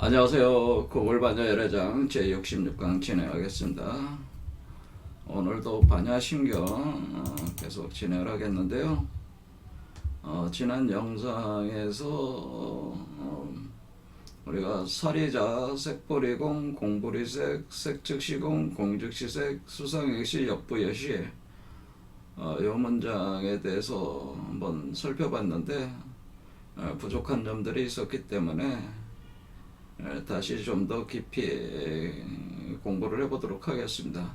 안녕하세요. 고골반야 열애장 제66강 진행하겠습니다. 오늘도 반야심경 계속 진행을 하겠는데요. 지난 영상에서 우리가 사리자, 색보리공, 공보리색, 색즉시공, 공즉시색, 수상액시, 역부여시 이 문장에 대해서 한번 살펴봤는데 부족한 점들이 있었기 때문에 다시 좀 더 깊이 공부를 해보도록 하겠습니다.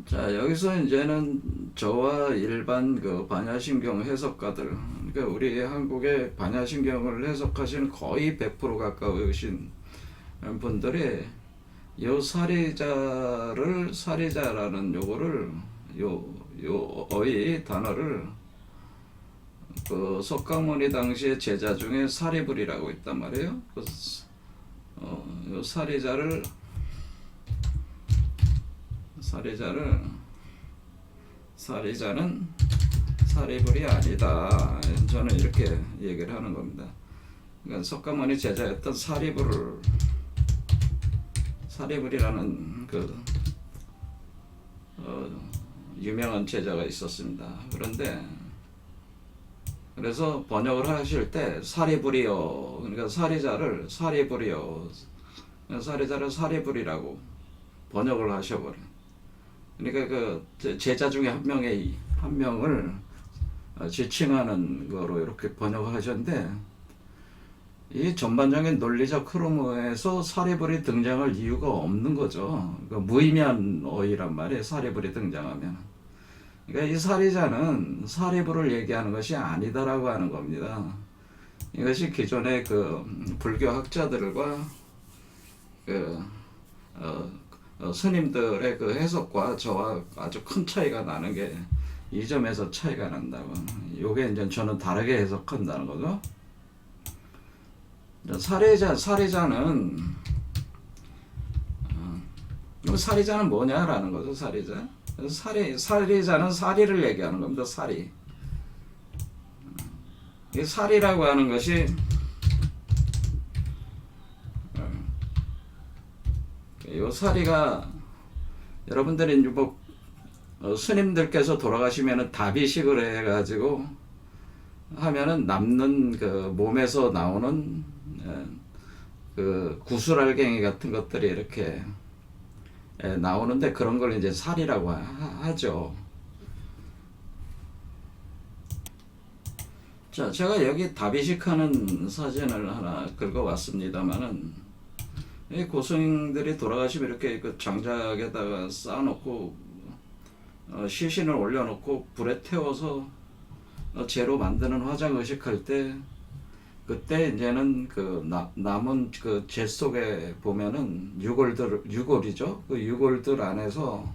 자, 여기서 이제는 저와 일반 그 반야심경 해석가들, 그러니까 우리 한국의 반야심경을 해석하시는 거의 100% 가까우신 분들이 요 사리자라는 요거를 요 어휘 단어를 그 석가모니 당시의 제자 중에 사리불이라고 있단 말이에요. 요 사리자는 사리불이 아니다. 저는 이렇게 얘기를 하는 겁니다. 그러니까 석가모니 제자였던 사리불이라는 그 유명한 제자가 있었습니다. 그래서 번역을 하실 때 사리불이요, 그러니까 사리자를 사리불이요, 사리자를 사리불이라고 번역을 하셔버려. 그러니까 그 제자 중에 한 명을 지칭하는 거로 이렇게 번역을 하셨는데, 이 전반적인 논리적 흐름에서 사리불이 등장할 이유가 없는 거죠. 그러니까 무의미한 어휘란 말이에요. 사리불이 등장하면. 그러니까 이 사리자는 사리불을 얘기하는 것이 아니다라고 하는 겁니다. 이것이 기존의 그 불교 학자들과 그 스님들의 그 해석과 저와 아주 큰 차이가 나는 게 이 점에서 차이가 난다고. 요게 이제 저는 다르게 해석한다는 거죠. 사리자는 뭐냐라는 거죠. 사리자는 사리를 얘기하는 겁니다. 사리. 이 사리라고 하는 것이 이 사리가 여러분들이 뭐 스님들께서 돌아가시면은 다비식을 해가지고 하면은 남는 그 몸에서 나오는 그 구슬알갱이 같은 것들이 이렇게 나오는데 그런 걸 이제 살이라고 하죠. 자, 제가 여기 다비식하는 사진을 하나 긁어왔습니다만은 이 고승들이 돌아가시면 이렇게 그 장작에다가 쌓아놓고 시신을 올려놓고 불에 태워서 재로 만드는 화장 의식할 때 그때 이제는 그 남은 그 재 속에 보면은 유골이죠. 그 유골들 안에서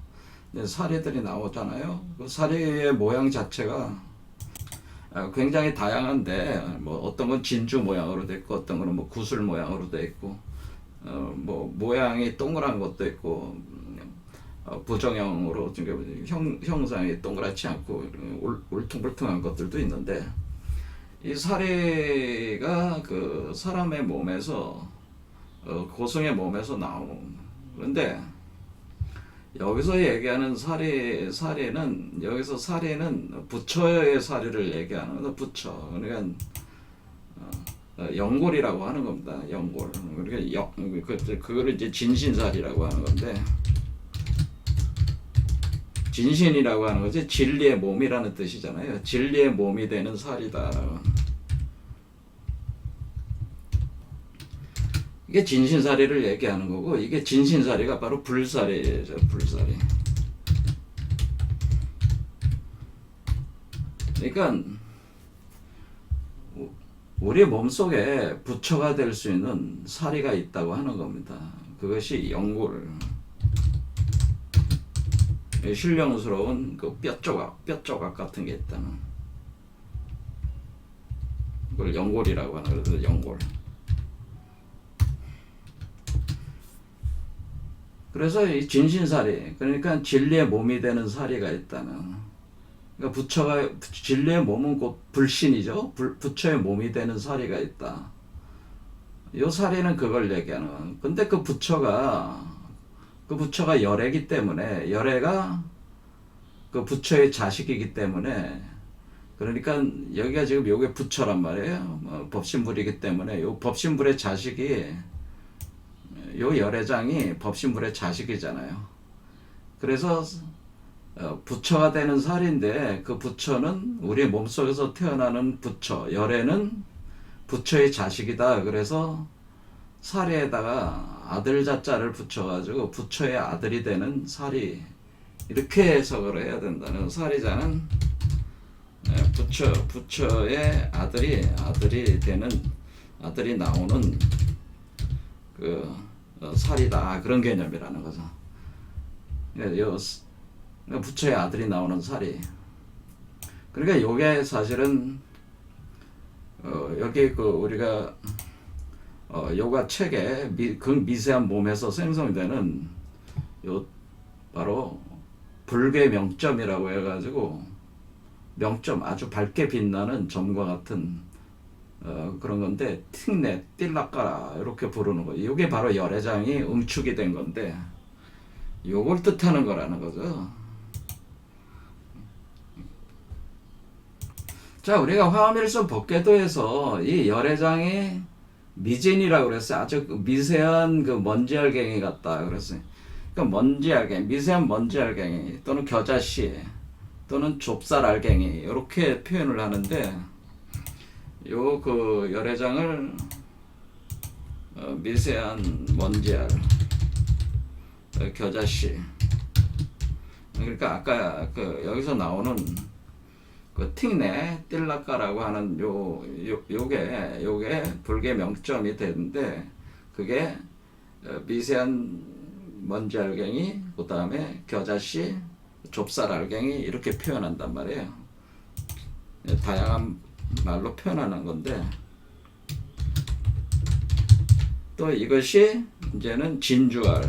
사리들이 나오잖아요. 그 사리의 모양 자체가 굉장히 다양한데 뭐 어떤 건 진주 모양으로 돼 있고 어떤 거는 뭐 구슬 모양으로 돼 있고 뭐 모양이 동그란 것도 있고 부정형으로 형상이 동그랗지 않고 울퉁불퉁한 것들도 있는데 이 사리가 그 사람의 몸에서 고승의 몸에서 나오는. 그런데 여기서 얘기하는 사리는 여기서 사리는 부처의 사리를 얘기하는 거다. 부처. 그러니까 영골이라고 하는 겁니다. 영골. 그러니까 그거를 이제 진신사리라고 하는 건데. 진신이라고 하는 것이 진리의 몸이라는 뜻이잖아요. 진리의 몸이 되는 살이다. 이게 진신사리를 얘기하는 거고, 이게 진신사리가 바로 불사리죠. 불사리. 그러니까 우리 몸속에 부처가 될 수 있는 사리가 있다고 하는 겁니다. 그것이 영골. 신령스러운 그 뼈조각 같은 게 있다는 그걸 영골이라고 하는 거예요. 영골. 그래서 이 진신사리, 그러니까 진리의 몸이 되는 사리가 있다는. 그러니까 부처가 진리의 몸은 곧 불신이죠. 부처의 몸이 되는 사리가 있다. 요 살이는 그걸 얘기하는 거야. 근데 그 부처가 열애기 때문에, 열애가 그 부처의 자식이기 때문에, 그러니까 여기가 지금 요게 부처란 말이에요. 법신불이기 때문에 요 법신불의 자식이, 요 열애장이 법신불의 자식이잖아요. 그래서 부처가 되는 살인데, 그 부처는 우리 몸속에서 태어나는 부처, 열애는 부처의 자식이다. 그래서 살에다가 아들 자자를 붙여가지고 부처의 아들이 되는 살이, 이렇게 해석을 해야 된다는. 살이자는 부처의 아들이 되는, 아들이 나오는 그 살이다, 그런 개념이라는 거죠. 부처의 아들이 나오는 살이. 그러니까 요게 사실은 여기 그 우리가 요가 책에 그 미세한 몸에서 생성되는 요 바로 불괴 명점이라고 해가지고, 명점, 아주 밝게 빛나는 점과 같은 그런 건데, 틱네 띨라까라 이렇게 부르는 거예요. 이게 바로 열애장이 응축이 된 건데, 요걸 뜻하는 거라는 거죠. 자, 우리가 화엄일선 법궤도에서 이 열애장이 미진이라고 그랬어요. 아주 미세한 그 먼지알갱이 같다 그랬어요. 그러니까 먼지알갱이, 미세한 먼지알갱이 또는 겨자씨 또는 좁쌀알갱이, 이렇게 표현을 하는데, 요 그 열애장을 미세한 먼지알, 겨자씨, 그러니까 아까 그 여기서 나오는 그 틱네 띨라까라고 하는 요게 불계 명점이 되는데, 그게 미세한 먼지알갱이, 그 다음에 겨자씨, 좁쌀알갱이, 이렇게 표현한단 말이에요. 다양한 말로 표현하는 건데, 또 이것이 이제는 진주로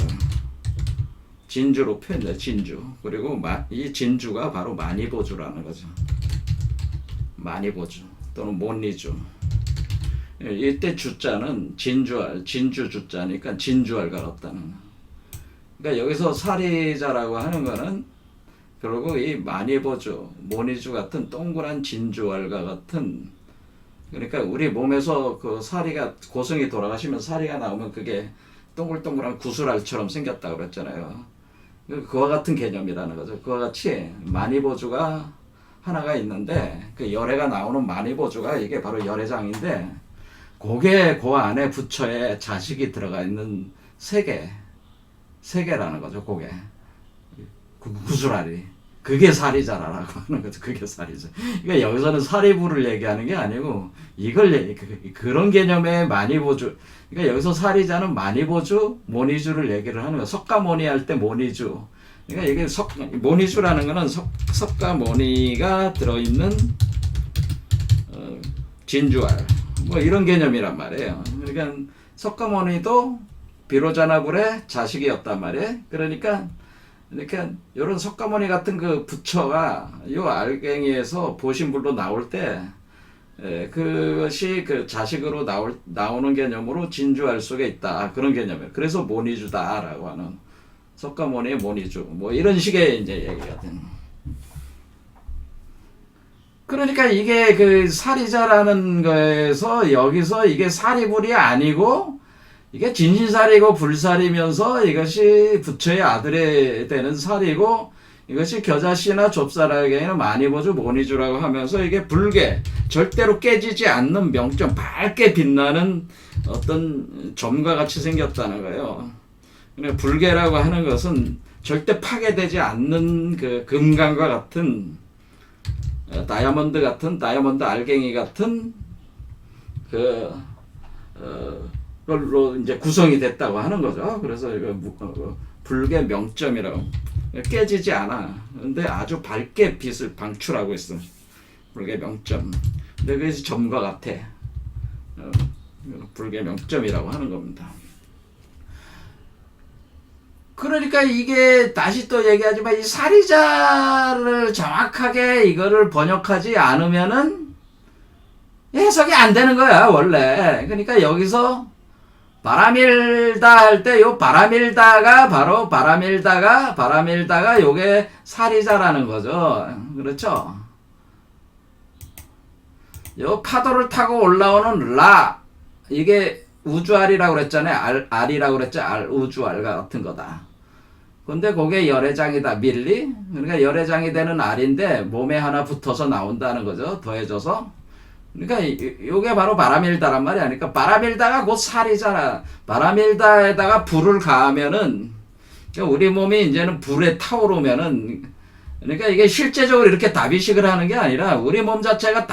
표현돼. 진주. 그리고 이 진주가 바로 만이보주라는 거죠. 만이보주 또는 몬리주. 이때 주자는 진주 주자니까 진주알과 같다는. 그러니까 여기서 사리자라고 하는 거는 결국 이 만이보주, 몬리주 같은 동그란 진주알과 같은, 그러니까 우리 몸에서 그 사리가, 고성이 돌아가시면 사리가 나오면 그게 동글동글한 구슬알처럼 생겼다고 그랬잖아요. 그와 같은 개념이라는 거죠. 그와 같이 만이보주가 하나가 있는데, 그 열애가 나오는 만이보주가 이게 바로 열애장인데, 그게 그 안에 부처의 자식이 들어가 있는 세계라는 거죠. 그게 구슬알이, 그게 사리자라고 하는 거죠. 그게 사리자. 그러니까 여기서는 사리부를 얘기하는 게 아니고 이걸 그런 개념의 만이보주. 그러니까 여기서 사리자는 만이보주, 모니주를 얘기를 하는 거예요. 석가모니 할 때 모니주. 그러니까 이게 모니주라는 거는 석가모니가 들어있는 진주알, 뭐 이런 개념이란 말이에요. 그러니까 석가모니도 비로자나불의 자식이었단 말이에요. 그러니까 이런 석가모니 같은 그 부처가 요 알갱이에서 보신불로 나올 때, 그것이 그 자식으로 나오는 개념으로 진주알 속에 있다, 그런 개념이에요. 그래서 모니주다라고 하는, 석가모니의 모니주, 뭐 이런 식의 이제 얘기가 되는. 그러니까 이게 그 사리자라는 거에서, 여기서 이게 사리불이 아니고 이게 진신살이고 불살이면서 이것이 부처의 아들이 되는 살이고, 이것이 겨자씨나 좁쌀알갱이는 만이보주, 모니주라고 하면서 이게 불계, 절대로 깨지지 않는 명점, 밝게 빛나는 어떤 점과 같이 생겼다는 거예요. 그러니까 불계라고 하는 것은 절대 파괴되지 않는 그 금강과 같은, 다이아몬드 알갱이 같은 걸로 이제 구성이 됐다고 하는 거죠. 그래서 이거 불계 명점이라고, 깨지지 않아. 근데 아주 밝게 빛을 방출하고 있어. 불계 명점. 근데 그것이 점과 같아. 불계 명점이라고 하는 겁니다. 그러니까 이게 다시 또 얘기하지만, 이 사리자를 정확하게 이거를 번역하지 않으면은 해석이 안 되는 거야, 원래. 그러니까 여기서 바람일다 할 때 요 바람일다가 바로 바람일다가 요게 사리자라는 거죠. 그렇죠? 요 파도를 타고 올라오는 라, 이게 우주알이라고 그랬잖아요. 알이라고 그랬죠. 우주알 같은 거다. 근데 그게 열애장이다. 밀리. 그러니까 열애장이 되는 알인데 몸에 하나 붙어서 나온다는 거죠. 더해져서. 그러니까 요게 바로 바람일다란 말이야. 그러니까 바람일다가 곧 살이잖아. 바람일다에다가 불을 가하면은, 그러니까 우리 몸이 이제는 불에 타오르면은, 그러니까 이게 실제적으로 이렇게 다비식을 하는 게 아니라 우리 몸 자체가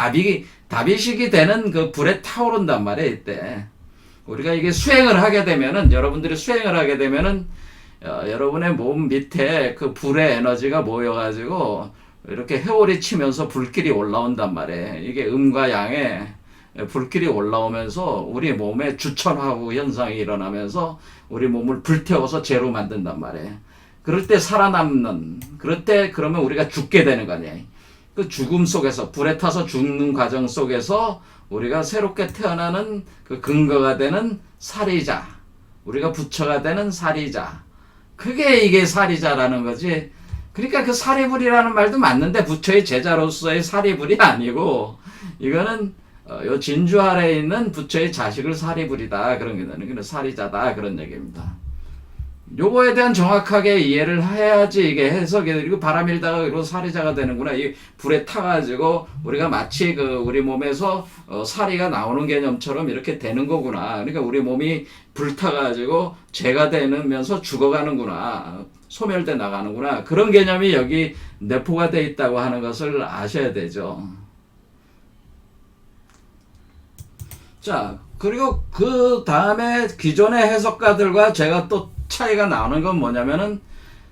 다비식이 되는 그 불에 타오른단 말이야. 이때 우리가 이게 수행을 하게 되면은, 여러분들이 수행을 하게 되면은 여러분의 몸 밑에 그 불의 에너지가 모여가지고 이렇게 회오리 치면서 불길이 올라온단 말이에요. 이게 음과 양의 불길이 올라오면서 우리 몸에 주천화구 현상이 일어나면서 우리 몸을 불태워서 재로 만든단 말이에요. 그럴 때 살아남는, 그럴 때 그러면 우리가 죽게 되는 거 아니에요. 그 죽음 속에서, 불에 타서 죽는 과정 속에서 우리가 새롭게 태어나는 그 근거가 되는 사리자, 우리가 부처가 되는 사리자, 그게 이게 사리자라는 거지. 그러니까 그 사리불이라는 말도 맞는데 부처의 제자로서의 사리불이 아니고, 이거는 요 진주 아래에 있는 부처의 자식을 사리불이다, 그런 게 되는, 사리자다, 그런 얘기입니다. 요거에 대한 정확하게 이해를 해야지 이게 해석이 되고 바람일다가 그리고 사리자가 되는구나. 이 불에 타가지고 우리가 마치 그 우리 몸에서 사리가 나오는 개념처럼 이렇게 되는 거구나. 그러니까 우리 몸이 불타가지고 죄가 되면서 죽어가는구나. 소멸돼 나가는구나. 그런 개념이 여기 내포가 돼 있다고 하는 것을 아셔야 되죠. 자, 그리고 그 다음에 기존의 해석가들과 제가 또 차이가 나오는 건 뭐냐면은,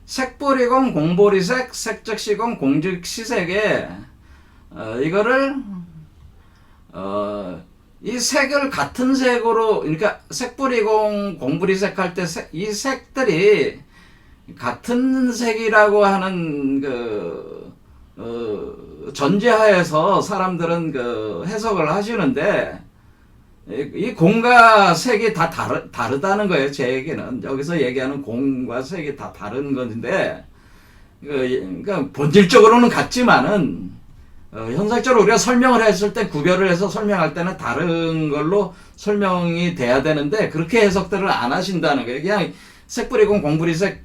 색보리공 공보리색, 색즉시공 공즉시색에 이거를 이 색을 같은 색으로, 그러니까 색보리공 공보리색 할 때 이 색들이 같은 색이라고 하는 그 전제하에서 사람들은 그 해석을 하시는데, 이 공과 색이 다 다르다는 거예요. 제 얘기는 여기서 얘기하는 공과 색이 다 다른 건데, 그러니까 본질적으로는 같지만은 현상적으로 우리가 설명을 했을 때, 구별을 해서 설명할 때는 다른 걸로 설명이 돼야 되는데, 그렇게 해석들을 안 하신다는 거예요. 그냥 색불이공 공불이색,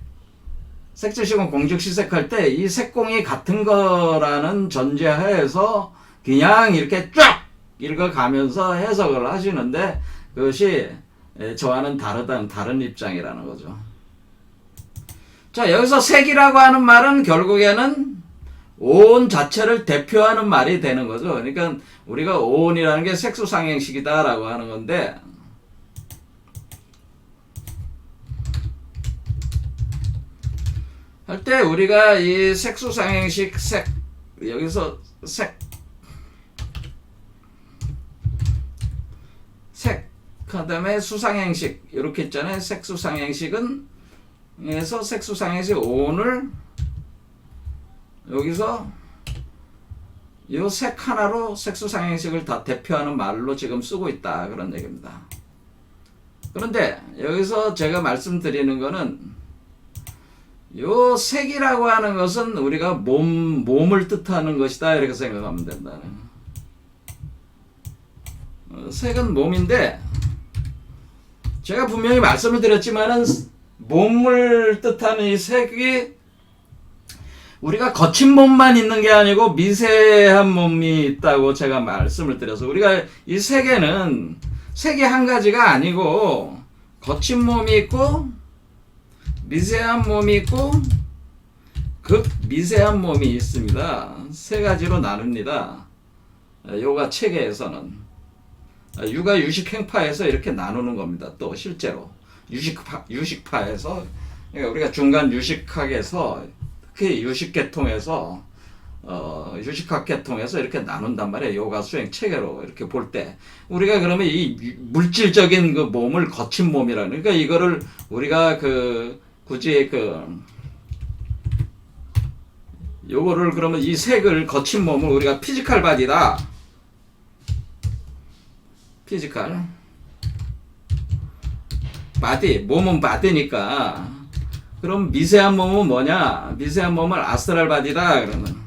색즉시공 공즉시색 할 때 이 색공이 같은 거라는 전제하에서 그냥 이렇게 쫙 읽어가면서 해석을 하시는데, 그것이 저와는 다른 입장이라는 거죠. 자, 여기서 색이라고 하는 말은 결국에는 오온 자체를 대표하는 말이 되는 거죠. 그러니까 우리가 오온이라는 게 색수상행식이다라고 하는 건데, 할 때 우리가 이 색수상행식 색, 여기서 그 다음에 수상행식 이렇게 있잖아요. 색수상행식은 에서 색수상행식 오온을 여기서 이 색 하나로 색수상행식을 다 대표하는 말로 지금 쓰고 있다, 그런 얘기입니다. 그런데 여기서 제가 말씀드리는 거는, 요 색이라고 하는 것은 우리가 몸을 뜻하는 것이다, 이렇게 생각하면 된다는. 색은 몸인데, 제가 분명히 말씀을 드렸지만은 몸을 뜻하는 이 색이 우리가 거친 몸만 있는 게 아니고 미세한 몸이 있다고 제가 말씀을 드려서, 우리가 이 색에는 색이 한 가지가 아니고 거친 몸이 있고 미세한 몸이 있고 극미세한 몸이 있습니다. 세 가지로 나눕니다. 요가 체계에서는 유가 유식행파에서 이렇게 나누는 겁니다. 또 실제로 유식파에서, 그러니까 우리가 중간 유식학에서, 특히 유식계통에서 유식학 계통에서 이렇게 나눈단 말이에요. 요가 수행 체계로 이렇게 볼 때, 우리가 그러면 이 물질적인 그 몸을 거친 몸이라는, 그러니까 이거를 우리가 굳이 요거를 그러면 이 색을 거친 몸을 우리가 피지컬 바디다. 피지컬 바디, 몸은 바디니까. 그럼 미세한 몸은 뭐냐? 미세한 몸을 아스트랄 바디다 그러면.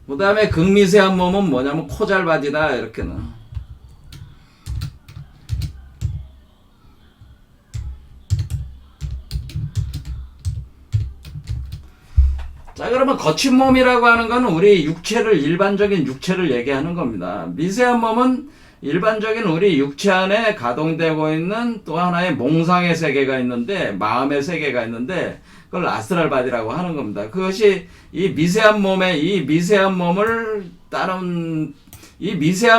그 다음에 극미세한 몸은 뭐냐면 코잘 바디다 이렇게는. 자, 그러면 거친 몸이라고 하는 건 우리 육체를, 일반적인 육체를 얘기하는 겁니다. 미세한 몸은 일반적인 우리 육체 안에 가동되고 있는 또 하나의 몽상의 세계가 있는데, 마음의 세계가 있는데, 그걸 아스트랄 바디라고 하는 겁니다. 그것이 이 미세한 몸을 이 미세한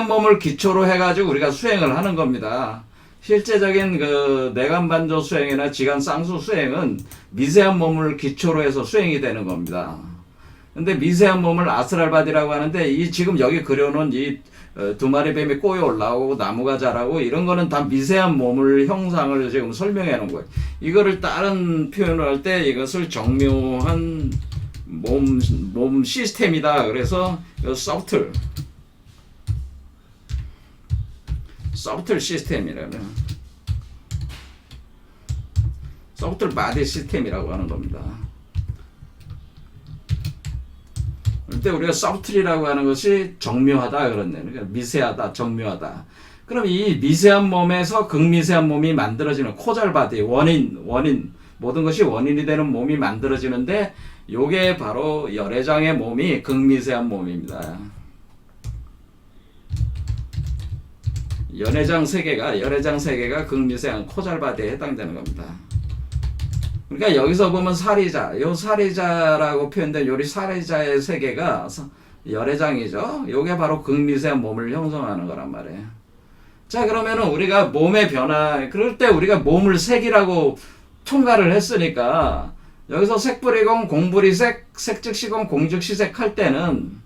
몸을 기초로 해가지고 우리가 수행을 하는 겁니다. 실제적인 그 내간반조 수행이나 지간 쌍수 수행은 미세한 몸을 기초로 해서 수행이 되는 겁니다. 근데 미세한 몸을 아스트랄 바디라고 하는데, 이 지금 여기 그려놓은 이 두 마리 뱀이 꼬여 올라오고 나무가 자라고 이런 거는 다 미세한 몸을 형상을 지금 설명해 놓은 거예요. 이거를 다른 표현을 할 때 이것을 정묘한 몸 시스템이다. 그래서 소프트 시스템이라는, 소프트 바디 시스템이라고 하는 겁니다. 그때 우리가 소프트리라고 하는 것이 정묘하다 그러네. 그러니까 미세하다, 정묘하다. 그럼 이 미세한 몸에서 극미세한 몸이 만들어지는 코잘 바디, 원인, 모든 것이 원인이 되는 몸이 만들어지는데, 요게 바로 열애장의 몸이 극미세한 몸입니다. 열애장 세계가 극미세한 코잘 바디에 해당되는 겁니다. 그러니까 여기서 보면 사리자, 요 사리자라고 표현된 요리 사리자의 세계가 열애장이죠. 요게 바로 극미세한 몸을 형성하는 거란 말이에요. 자, 그러면은 우리가 몸의 변화, 그럴 때 우리가 몸을 색이라고 통과를 했으니까, 여기서 색불이공, 공불이색, 색즉시공, 공즉시색 할 때는,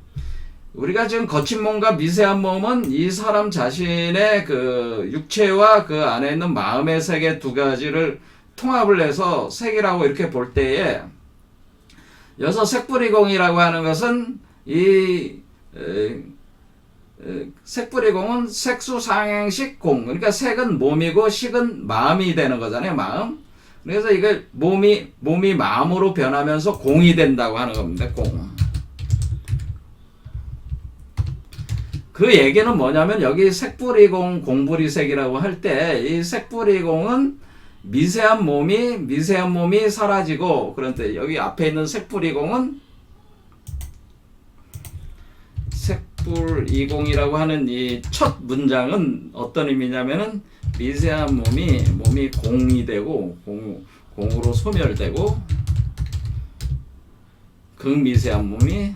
우리가 지금 거친 몸과 미세한 몸은 이 사람 자신의 그 육체와 그 안에 있는 마음의 세계 두 가지를 통합을 해서 색이라고 이렇게 볼 때에, 여기서 색불이공이라고 하는 것은 색불이공은 색수상행식 공, 그러니까 색은 몸이고 식은 마음이 되는 거잖아요. 마음. 그래서 이걸 몸이 마음으로 변하면서 공이 된다고 하는 겁니다. 공. 그 얘기는 뭐냐면, 여기 색불이공, 공불이색이라고 할 때 이 색불이공은 미세한 몸이 사라지고, 그런데 여기 앞에 있는 색불이공은, 색불이공이라고 하는 이 첫 문장은 어떤 의미냐면은, 미세한 몸이 공이 되고, 공으로 소멸되고, 극미세한 몸이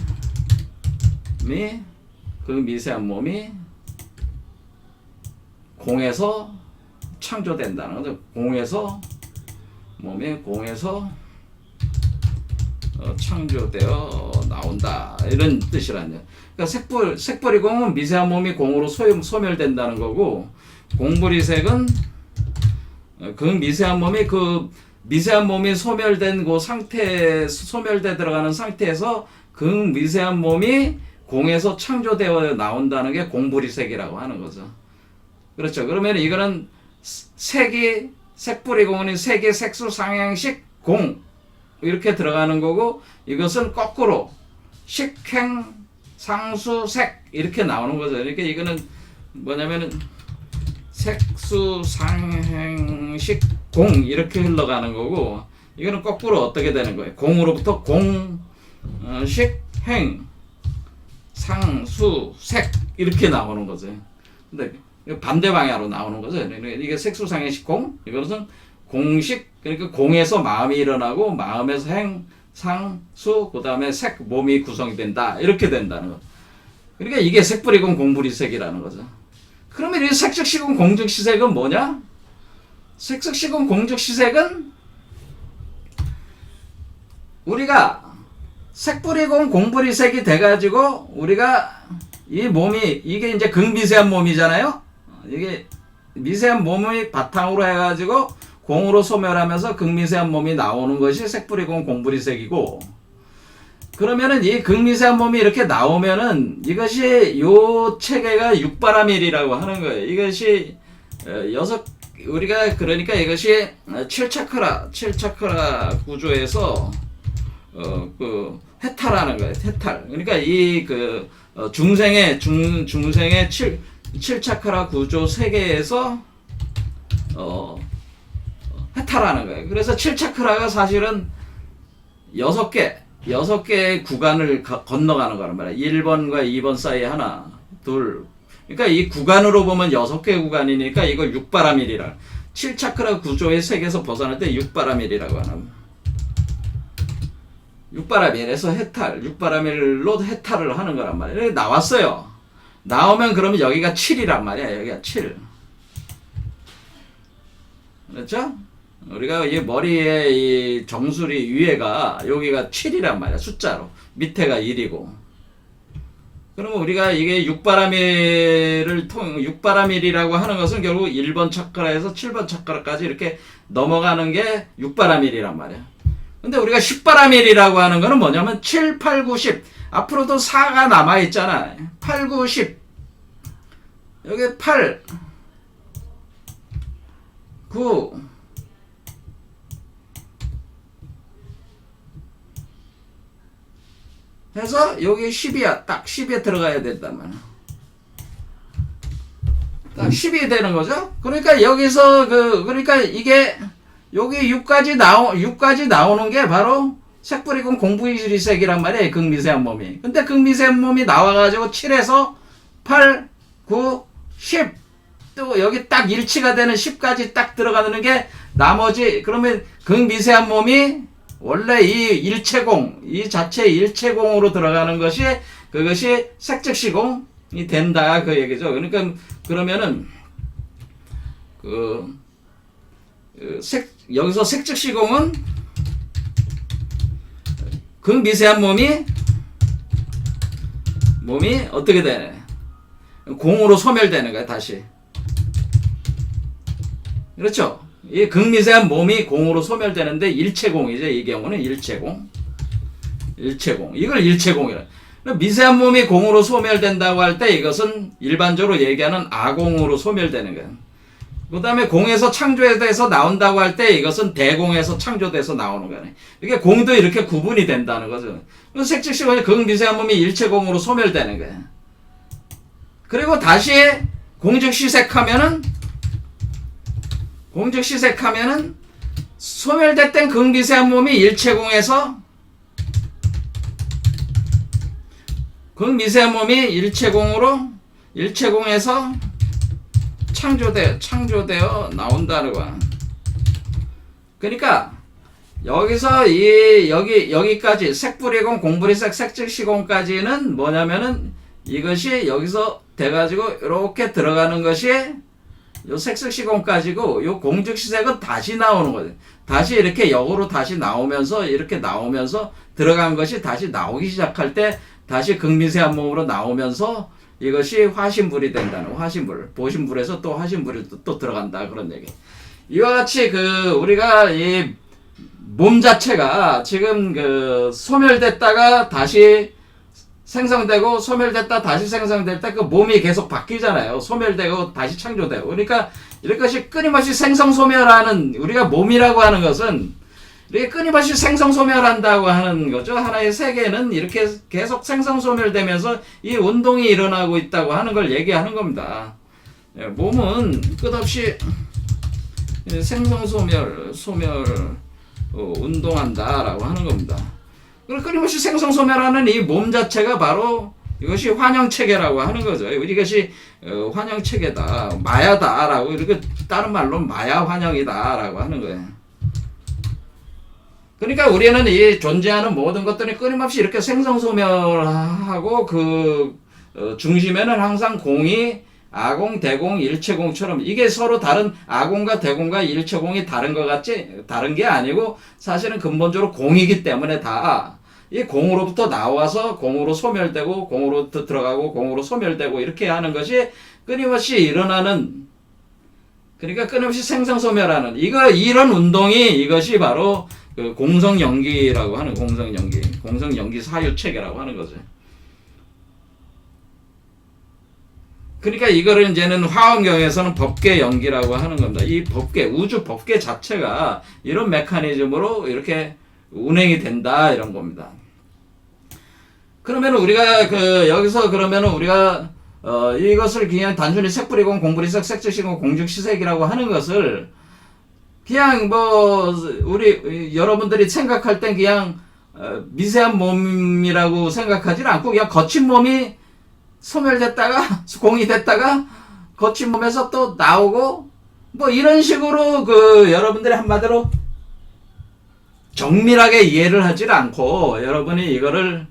공에서 창조된다는 거죠. 공에서 창조되어 나온다, 이런 뜻이라는. 그러니까 색불이공은 미세한 몸이 공으로 소멸된다는 거고, 공불이색은 그 미세한 몸이 소멸된 그 소멸돼 들어가는 상태에서 그 미세한 몸이 공에서 창조되어 나온다는 게 공불이색이라고 하는 거죠. 그렇죠. 그러면 이거는 색불이공은 색이 색수 상행식 공 이렇게 들어가는 거고, 이것은 거꾸로 식행 상수 색 이렇게 나오는 거죠. 그러니까 이거는 뭐냐면은 색수 상행식 공 이렇게 흘러가는 거고, 이거는 거꾸로 어떻게 되는 거예요? 공으로부터 식 행 상수 색 이렇게 나오는 거죠. 근데 반대 방향으로 나오는 거죠. 이게 색수상행식 공, 이것은 공식, 그러니까 공에서 마음이 일어나고, 마음에서 행, 상, 수, 그 다음에 색, 몸이 구성이 된다, 이렇게 된다는 거. 그러니까 이게 색불이공, 공불이색이라는 거죠. 그러면 이 색즉시공, 공즉시색은 뭐냐? 색즉시공, 공즉시색은 우리가 색불이공, 공불이색이 돼가지고 우리가 이 몸이, 이게 이제 극미세한 몸이잖아요. 이게 미세한 몸이 바탕으로 해가지고 공으로 소멸하면서 극미세한 몸이 나오는 것이 색불이공, 공불이색이고, 그러면은 이 극미세한 몸이 이렇게 나오면은 이것이 요 체계가 육바라밀이라고 하는 거예요. 이것이 우리가 그러니까 이것이 7차크라 구조에서 그 해탈하는 거예요. 해탈. 그러니까 이 중생의 7차크라 구조 세계에서 해탈하는 거예요. 그래서 7차크라가 사실은 6개의 구간을 건너가는 거란 말이에요. 1번과 2번 사이에 하나, 둘. 그러니까 이 구간으로 보면 6개 구간이니까 이걸 육바라밀이라. 7차크라 구조의 세계에서 벗어날 때 육바라밀이라고 하는. 육바라밀에서 육바라밀로 해탈을 하는 거란 말이에요. 나왔어요. 나오면 그러면 여기가 7이란 말이야. 여기가 7. 그렇죠? 우리가 이 머리에 이 정수리 위에가 여기가 7이란 말이야. 숫자로. 밑에가 1이고. 그러면 우리가 이게 육바라밀이라고 하는 것은 결국 1번 차크라에서 7번 차크라까지 이렇게 넘어가는 게 육바라밀이란 말이야. 근데 우리가 10바라밀이라고 하는 거는 뭐냐면 7, 8, 9, 10. 앞으로도 4가 남아있잖아. 8, 9, 10. 여기 8, 9, 해서 여기 10이야. 딱 10에 들어가야 된단 말이야. 딱 10이 되는 거죠. 그러니까 여기서 그러니까 이게 여기 6까지 나오는 게 바로 색불이군 공부이리색이란 말이에요. 극미세한 몸이. 근데 극미세한 몸이 나와가지고 7에서 8, 9, 10. 또 여기 딱 일치가 되는 10까지 딱 들어가는 게 나머지, 그러면 극미세한 몸이 원래 이 일체공, 이 자체 일체공으로 들어가는 것이, 그것이 색즉시공이 된다. 그 얘기죠. 그러니까, 그러면은, 여기서 색즉시공은 극미세한 몸이 어떻게 되네? 공으로 소멸되는 거야, 다시. 그렇죠? 이 극미세한 몸이 공으로 소멸되는데 일체공이죠. 이 경우는 일체공. 이걸 일체공이라. 미세한 몸이 공으로 소멸된다고 할 때 이것은 일반적으로 얘기하는 아공으로 소멸되는 거예요. 그 다음에 공에서 창조돼서 나온다고 할 때 이것은 대공에서 창조돼서 나오는 거네. 이게 공도 이렇게 구분이 된다는 거죠. 색즉시공이 극미세한 몸이 일체공으로 소멸되는 거예요. 그리고 다시 공즉시색하면은 소멸됐던 극미세한 몸이 일체공에서 일체공에서 창조되어 나온다는 거야. 그러니까 여기서 여기까지 색불이공 공불이색 색즉시공까지는 뭐냐면은 이것이 여기서 돼가지고 이렇게 들어가는 것이 요 색즉시공까지고, 요 공즉시색은 다시 나오는 거죠. 다시 이렇게 역으로 다시 나오면서 들어간 것이 다시 나오기 시작할 때 다시 극미세한 몸으로 나오면서 이것이 화신불이 된다는, 화신불, 보신불에서 또 화신불이 또 들어간다, 그런 얘기. 이와 같이 우리가 이 몸 자체가 지금 소멸됐다가 다시 생성되고, 소멸됐다 다시 생성될 때 그 몸이 계속 바뀌잖아요. 소멸되고 다시 창조되고. 그러니까 이것이 끊임없이 생성소멸하는, 우리가 몸이라고 하는 것은 이렇게 끊임없이 생성소멸한다고 하는 거죠. 하나의 세계는 이렇게 계속 생성소멸되면서 이 운동이 일어나고 있다고 하는 걸 얘기하는 겁니다. 몸은 끝없이 생성소멸 운동한다라고 하는 겁니다. 끊임없이 생성소멸하는 이 몸 자체가 바로 이것이 환영체계라고 하는 거죠. 이것이 환영체계다, 마야다라고, 이렇게 다른 말로 마야 환영이다라고 하는 거예요. 그러니까 우리는 이 존재하는 모든 것들이 끊임없이 이렇게 생성소멸하고 중심에는 항상 공이 아공, 대공, 일체공처럼, 이게 서로 다른, 아공과 대공과 일체공이 다른 것 같지? 다른 게 아니고 사실은 근본적으로 공이기 때문에 이 공으로부터 나와서 공으로 소멸되고, 공으로 들어가고, 공으로 소멸되고, 이렇게 하는 것이 끊임없이 일어나는, 그러니까 끊임없이 생성소멸하는, 이런 운동이, 이것이 바로 공성연기라고 하는, 공성연기. 공성연기 사유체계라고 하는 거죠. 그러니까 이거를 이제는 화엄경에서는 법계 연기라고 하는 겁니다. 이 법계, 우주 법계 자체가 이런 메커니즘으로 이렇게 운행이 된다 이런 겁니다. 그러면 우리가 여기서 그러면 우리가 이것을 그냥 단순히 색불이공 공불이색 색즉시공 공즉시색이라고 하는 것을 그냥 우리 여러분들이 생각할 땐 그냥 미세한 몸이라고 생각하지 않고 그냥 거친 몸이 소멸됐다가 공이 됐다가 거친 몸에서 또 나오고 이런 식으로 여러분들이 한마디로 정밀하게 이해를 하질 않고 여러분이 이거를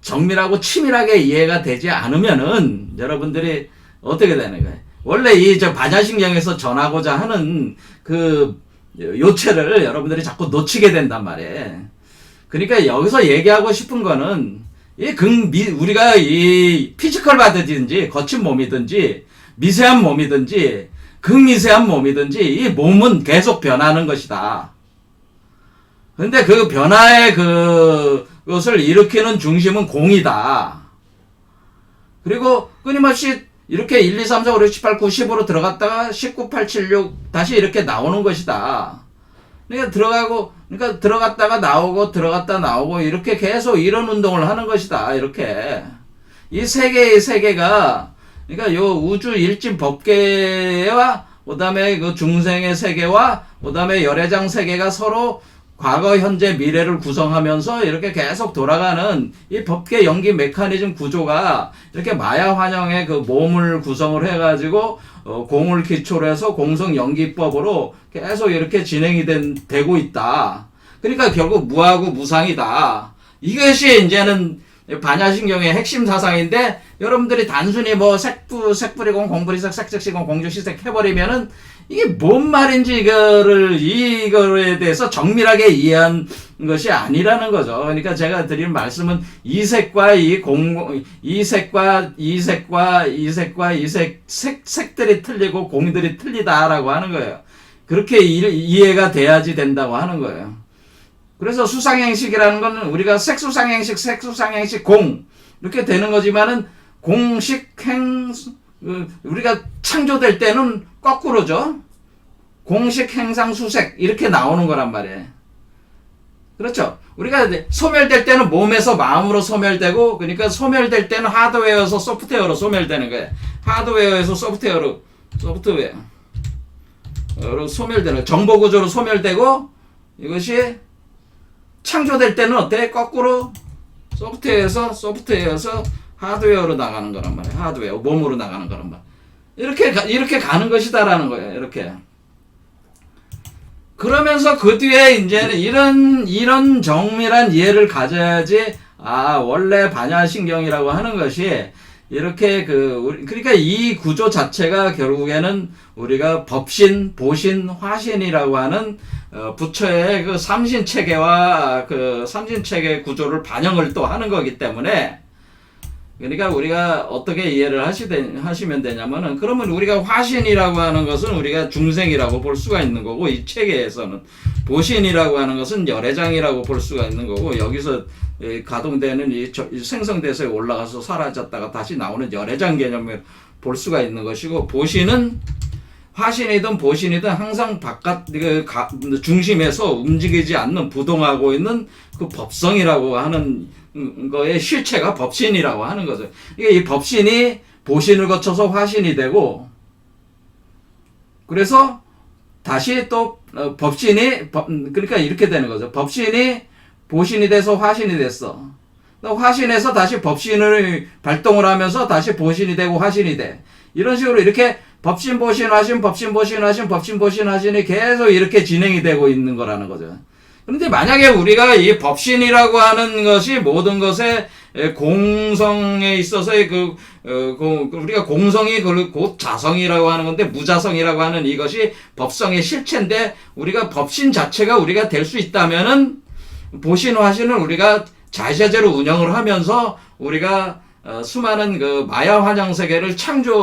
정밀하고 치밀하게 이해가 되지 않으면은 여러분들이 어떻게 되는 거예요? 원래 반야신경에서 전하고자 하는 요체를 여러분들이 자꾸 놓치게 된단 말이에요. 그러니까 여기서 얘기하고 싶은 거는 우리가 이 피지컬 바디든지 거친 몸이든지 미세한 몸이든지 극미세한 몸이든지 이 몸은 계속 변하는 것이다. 근데 그 변화의 그것을 일으키는 중심은 공이다. 그리고 끊임없이 이렇게 1, 2, 3, 4, 5, 6, 7, 8, 9, 10으로 들어갔다가 19, 8, 7, 6 다시 이렇게 나오는 것이다. 그러니까 들어갔다가 나오고 들어갔다 나오고 이렇게 계속 이런 운동을 하는 것이다. 이렇게 이 세 개의 세계가 그러니까 요 우주 일진 법계와 그다음에 중생의 세계와 그다음에 열애장 세계가 서로 과거, 현재, 미래를 구성하면서 이렇게 계속 돌아가는 이 법계 연기 메커니즘 구조가 이렇게 마야 환영의 몸을 구성을 해가지고 공을 기초로 해서 공성 연기법으로 계속 이렇게 진행이 되고 있다. 그러니까 결국 무하고 무상이다. 이것이 이제는 반야신경의 핵심 사상인데 여러분들이 단순히 색불이공 공불이색 색즉시공 공즉시색 해버리면은 이게 뭔 말인지 이거에 대해서 정밀하게 이해한 것이 아니라는 거죠. 그러니까 제가 드리는 말씀은 이색과 색들이 틀리고 공들이 틀리다라고 하는 거예요. 그렇게 이해가 돼야지 된다고 하는 거예요. 그래서 수상행식이라는 건 우리가 색수상행식, 공 이렇게 되는 거지만은 우리가 창조될 때는 거꾸로죠. 공식, 행상, 수색 이렇게 나오는 거란 말이에요. 그렇죠. 우리가 소멸될 때는 몸에서 마음으로 소멸되고 그러니까 소멸될 때는 하드웨어에서 소프트웨어로 소멸되는 거예요. 하드웨어에서 소프트웨어로 소멸되는 정보구조로 소멸되고 이것이 창조될 때는 어때? 거꾸로 소프트웨어에서 하드웨어로 나가는 거란 말이에요. 하드웨어, 몸으로 나가는 거란 말이에요. 이렇게 가는 것이다라는 거예요. 이렇게. 그러면서 그 뒤에 이제는 이런 정밀한 이해를 가져야지, 원래 반야신경이라고 하는 것이 이렇게 그러니까 이 구조 자체가 결국에는 우리가 법신, 보신, 화신이라고 하는 부처의 삼신 체계와 삼신 체계 구조를 반영을 또 하는 거기 때문에 그러니까 우리가 어떻게 이해를 하시면 되냐면은 그러면 우리가 화신이라고 하는 것은 우리가 중생이라고 볼 수가 있는 거고 이 체계에서는 보신이라고 하는 것은 열애장이라고 볼 수가 있는 거고 여기서 가동되는 이 생성돼서 올라가서 사라졌다가 다시 나오는 열애장 개념을 볼 수가 있는 것이고 보신은 화신이든 보신이든 항상 바깥 중심에서 움직이지 않는 부동하고 있는 그 법성이라고 하는 거의 실체가 법신이라고 하는 거죠. 이게 이 법신이 보신을 거쳐서 화신이 되고 그래서 다시 또 그러니까 이렇게 되는 거죠. 법신이 보신이 돼서 화신이 됐어. 화신에서 다시 법신을 발동을 하면서 다시 보신이 되고 화신이 돼. 이런 식으로 이렇게 법신, 보신, 화신, 법신, 보신, 화신, 법신, 보신, 화신이 계속 이렇게 진행이 되고 있는 거라는 거죠. 그런데 만약에 우리가 이 법신이라고 하는 것이 모든 것의 공성에 있어서의 우리가 공성이 곧 자성이라고 하는 건데 무자성이라고 하는 이것이 법성의 실체인데 우리가 법신 자체가 우리가 될 수 있다면은 보신, 화신을 우리가 자자재로 운영을 하면서 우리가 수많은 그 마야 환영 세계를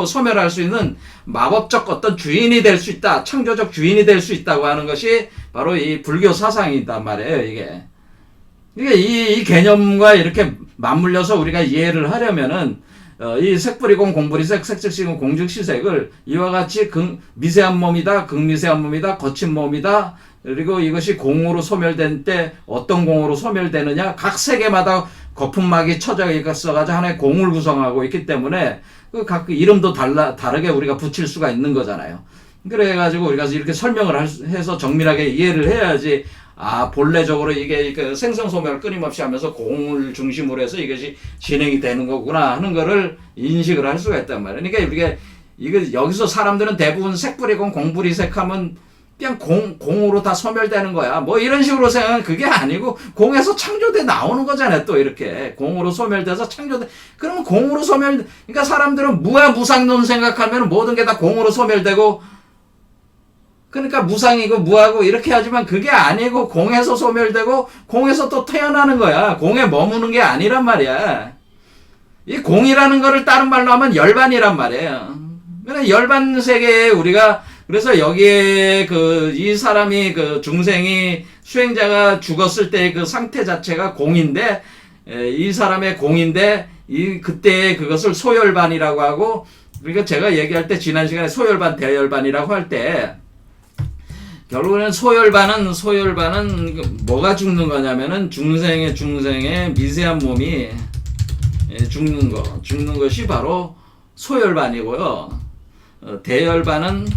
소멸할 수 있는 마법적 어떤 주인이 될 수 있다, 창조적 주인이 될 수 있다고 하는 것이 바로 이 불교 사상이단 말이에요. 이게 이 개념과 이렇게 맞물려서 우리가 이해를 하려면은 이 색불이공 공불이색 색즉시공 공즉시색을 이와 같이 미세한 몸이다, 극미세한 몸이다, 거친 몸이다, 그리고 이것이 공으로 소멸된 때 어떤 공으로 소멸되느냐, 각 세계마다 거품막이 쳐져 있어가지고 하나의 공을 구성하고 있기 때문에 각 이름도 다르게 우리가 붙일 수가 있는 거잖아요. 그래가지고 우리가 이렇게 설명을 해서 정밀하게 이해를 해야지, 본래적으로 이게 그 생성소멸을 끊임없이 하면서 공을 중심으로 해서 이것이 진행이 되는 거구나 하는 거를 인식을 할 수가 있단 말이에요. 그러니까 우리가 여기서 사람들은 대부분 색불이공 공불이색 하면 그냥 공으로 다 소멸되는 거야, 뭐 이런 식으로 생각하면 그게 아니고 공에서 창조돼 나오는 거잖아요. 또 이렇게 공으로 소멸돼서 창조돼, 그러면 공으로 그러니까 사람들은 무상론 생각하면 모든 게 다 공으로 소멸되고, 그러니까 무상이고 무하고 이렇게 하지만 그게 아니고 공에서 소멸되고 공에서 또 태어나는 거야. 공에 머무는 게 아니란 말이야. 이 공이라는 거를 다른 말로 하면 열반이란 말이에요. 그러니까 열반 세계에 우리가, 그래서 여기에 이 사람이 중생이 수행자가 죽었을 때 그 상태 자체가 공인데, 이 사람의 공인데, 그때 그것을 소열반이라고 하고, 그러니까 제가 얘기할 때 지난 시간에 소열반, 대열반이라고 할 때, 결국에는 소열반은 뭐가 죽는 거냐면은 중생의 미세한 몸이 죽는 것이 바로 소열반이고요. 대열반은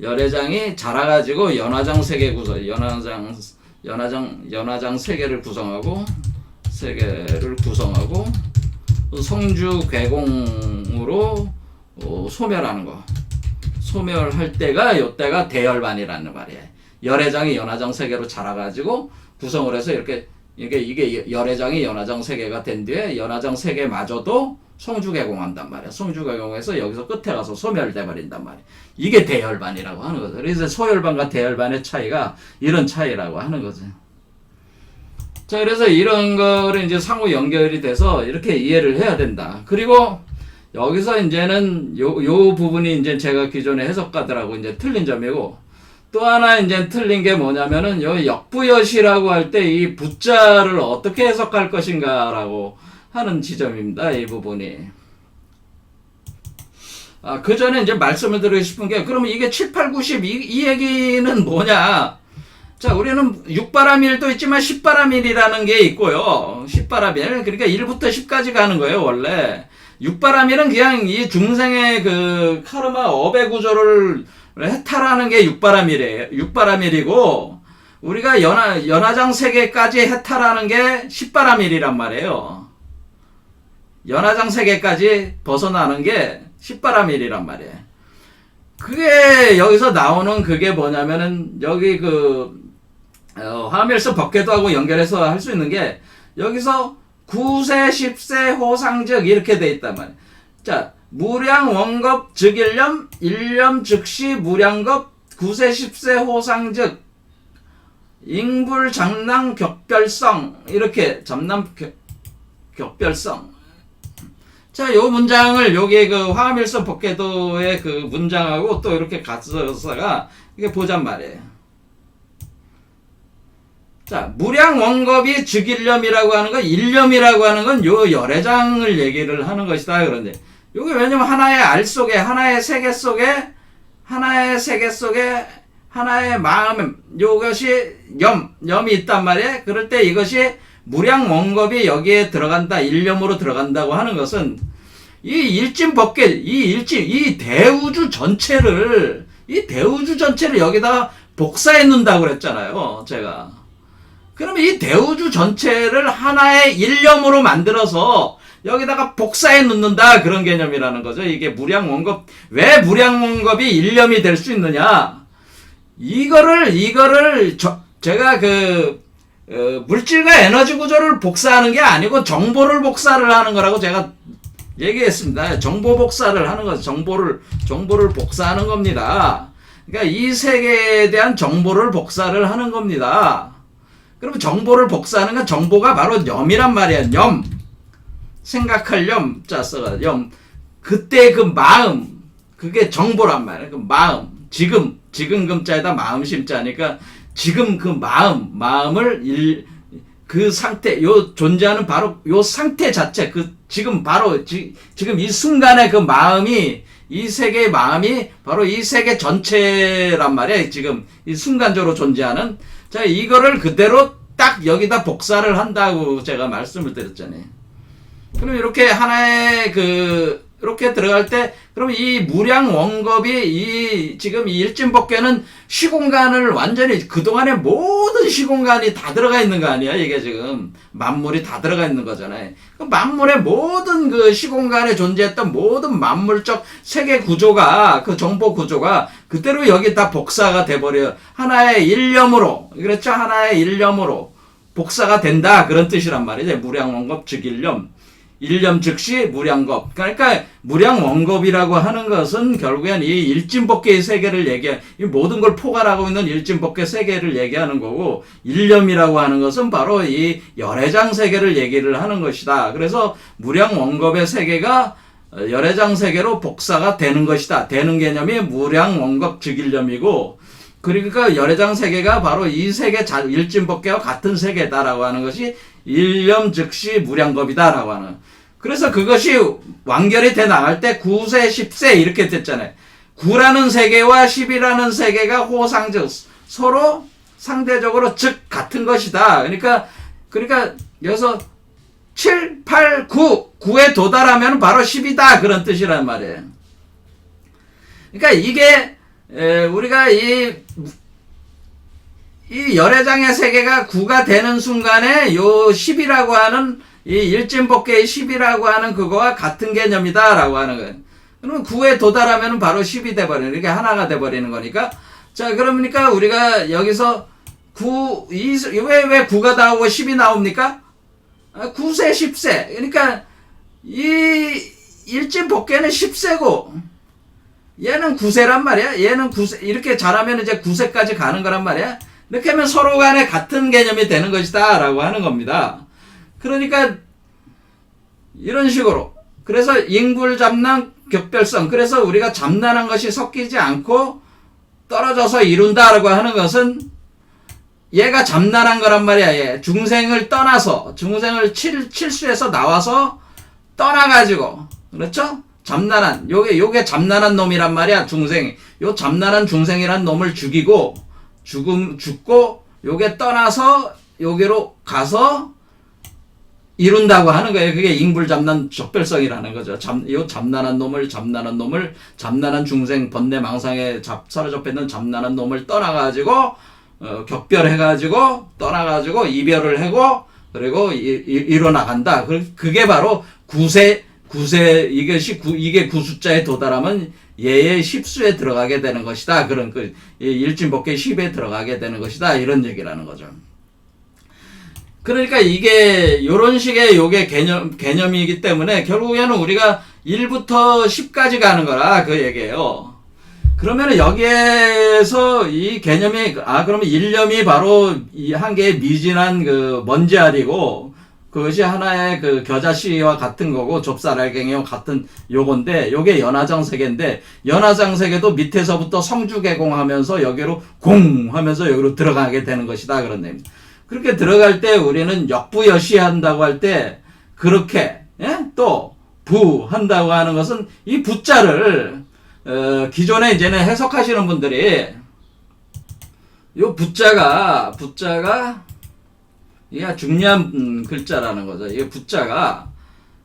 열애장이 자라가지고 연화장 세계 연화장 세계를 구성하고 성주 괴공으로 소멸하는 거. 소멸할 때가 요때가 대열반이라는 말이에요. 열애장이 연화장 세계로 자라가지고 구성을 해서 이게 열애장이 연화장 세계가 된 뒤에 연화장 세계마저도 성주개공한단 말이야. 성주개공해서 여기서 끝에 가서 소멸돼 버린단 말이야. 이게 대열반이라고 하는 거죠. 그래서 소열반과 대열반의 차이가 이런 차이라고 하는 거죠. 자, 그래서 이런 거를 이제 상호 연결이 돼서 이렇게 이해를 해야 된다. 그리고 여기서 이제는 요 부분이 이제 제가 기존의 해석가들하고 이제 틀린 점이고, 또 하나 이제 틀린 게 뭐냐면은 요 역부여시라고 할 때 이 부자를 어떻게 해석할 것인가라고 하는 지점입니다. 이 부분이. 그 전에 이제 말씀을 드리고 싶은 게, 그러면 이게 7, 8, 90 이 얘기는 뭐냐? 자, 우리는 6바라밀도 있지만 10바라밀이라는 게 있고요. 10바라밀, 그러니까 1부터 10까지 가는 거예요, 원래. 6바라밀은 그냥 이 중생의 카르마 업의 구조를 해탈하는 게 6바라밀이고, 우리가 연화장 세계까지 해탈하는 게 10바라밀이란 말이에요. 연화장 세계까지 벗어나는 게 10바라밀이란 말이에요. 그게 여기서 나오는 그게 뭐냐면은, 여기 화밀서 법궤도하고 연결해서 할 수 있는 게, 여기서 9세, 10세, 호상즉 이렇게 돼 있단 말이에요. 자, 무량, 원겁, 즉일념, 일념, 즉시, 무량겁, 9세, 10세, 호상즉, 잉불, 잠남, 격별성, 이렇게, 격별성. 자, 요 문장을, 여기 화밀서 법궤도의 문장하고 또 이렇게 갖서가, 이게 보잔 말이에요. 자, 무량 원겁이 즉일념이라고 하는 건, 일념이라고 하는 건 요 열애장을 얘기를 하는 것이다. 그런데 요게 왜냐면 하나의 알 속에, 하나의 세계 속에 하나의 마음, 요것이 염이 있단 말이에요. 그럴 때 이것이 무량 원겁이 여기에 들어간다, 일념으로 들어간다고 하는 것은 이 일진법계, 이 대우주 전체를 여기다가 복사해 놓는다고 그랬잖아요, 제가. 그러면 이 대우주 전체를 하나의 일념으로 만들어서 여기다가 복사해 놓는다, 그런 개념이라는 거죠. 이게 무량원겁. 왜 무량원겁이 일념이 될 수 있느냐? 이거를 제가 물질과 에너지 구조를 복사하는 게 아니고 정보를 복사를 하는 거라고 제가 얘기했습니다. 정보 복사를 하는 거죠. 정보를 복사하는 겁니다. 그러니까 이 세계에 대한 정보를 복사를 하는 겁니다. 그러면 정보를 복사하는 건 정보가 바로 염이란 말이야. 염. 생각할 염자 써가 염. 그때 그 마음, 그게 정보란 말이야. 그 마음. 지금 금자에다 마음 심자니까 지금 그 마음을 그 상태, 요 존재하는 바로 요 상태 자체, 그 지금 바로 지금 이 순간의 그 마음이, 이 세계의 마음이 바로 이 세계 전체란 말이야. 지금 이 순간적으로 존재하는. 자, 이거를 그대로 딱 여기다 복사를 한다고 제가 말씀을 드렸잖아요. 그럼 이렇게 하나의 이렇게 들어갈 때, 그럼 이 무량 원겁이 지금 이 일진법계는 시공간을 완전히 그동안의 모든 시공간이 다 들어가 있는 거 아니야? 이게 지금 만물이 다 들어가 있는 거잖아요. 그 만물의 모든 그 시공간에 존재했던 모든 만물적 세계 구조가, 그 정보 구조가 그대로 여기 다 복사가 돼버려. 하나의 일념으로, 그렇죠? 하나의 일념으로 복사가 된다. 그런 뜻이란 말이죠. 무량 원겁 즉 일념. 일념 즉시 무량겁. 그러니까 무량원겁이라고 하는 것은 결국엔 이 일진법계의 세계를 이 모든 걸 포괄하고 있는 일진법계 세계를 얘기하는 거고, 일념이라고 하는 것은 바로 이 열애장 세계를 얘기를 하는 것이다. 그래서 무량원겁의 세계가 열애장 세계로 복사가 되는 것이다. 되는 개념이 무량원겁 즉일념이고, 그러니까 열애장 세계가 바로 이 세계 일진법계와 같은 세계다라고 하는 것이 일념 즉시 무량겁이다라고 하는. 그래서 그것이 완결이 돼 나갈 때 9세 10세 이렇게 됐잖아요. 9라는 세계와 10이라는 세계가 호상적, 서로 상대적으로 즉 같은 것이다. 그러니까 여기서 7, 8, 9에 도달하면 바로 10이다. 그런 뜻이란 말이에요. 그러니까 이게 우리가 이 열애장의 세계가 9가 되는 순간에 요 10이라고 하는 이 일진법계의 10이라고 하는 그거와 같은 개념이다 라고 하는 거예요. 그러면 9에 도달하면 바로 10이 돼버리는, 이게 하나가 돼버리는 거니까. 자, 그러니까 우리가 여기서 왜 9가 나오고 10이 나옵니까? 9세 10세. 그러니까 이 일진법계는 10세고 얘는 9세란 말이야. 얘는 9세, 이렇게 잘하면 이제 9세까지 가는 거란 말이야. 이렇게 하면 서로 간에 같은 개념이 되는 것이다 라고 하는 겁니다. 그러니까 이런 식으로, 그래서 인굴잡난 격별성, 그래서 우리가 잡난한 것이 섞이지 않고 떨어져서 이룬다라고 하는 것은 얘가 잡난한 거란 말이야. 얘 중생을 떠나서, 중생을 칠수에서 나와서 떠나가지고, 그렇죠? 잡난한, 요게 잡난한 놈이란 말이야. 중생, 요 잡난한 중생이란 놈을 죽고 요게 떠나서 여기로 가서 이룬다고 하는 거예요. 그게 인불잡난 적별성이라는 거죠. 요 잡난한 놈을 잡난한 중생 번뇌 망상에 사로잡혀 있는 잡난한 놈을 떠나가지고 격별해가지고 떠나가지고 이별을 하고 그리고 이뤄나간다. 그게 바로 구세 이게 구숫자에 도달하면 얘의 10수에 들어가게 되는 것이다. 그런 일진법계 10에 들어가게 되는 것이다. 이런 얘기라는 거죠. 그러니까 이게 요런 식의 요게 개념이기 때문에 결국에는 우리가 1부터 10까지 가는 거라 그 얘기예요. 그러면은 여기에서 이 개념이, 그러면 일념이 바로 이 한 개의 미진한 먼지알이고, 그것이 하나의 겨자씨와 같은 거고, 좁쌀알갱이와 같은 요건데, 요게 연화장세계인데, 연화장세계도 밑에서부터 성주개공하면서 여기로 공하면서 여기로 들어가게 되는 것이다. 그런 내용입니다. 그렇게 들어갈 때 우리는 역부여시 한다고 할 때, 그렇게, 또, 부 한다고 하는 것은 이 부자를, 기존에 이제는 해석하시는 분들이, 요 부자가, 이게 중요한 글자라는 거죠. 이게 부자가,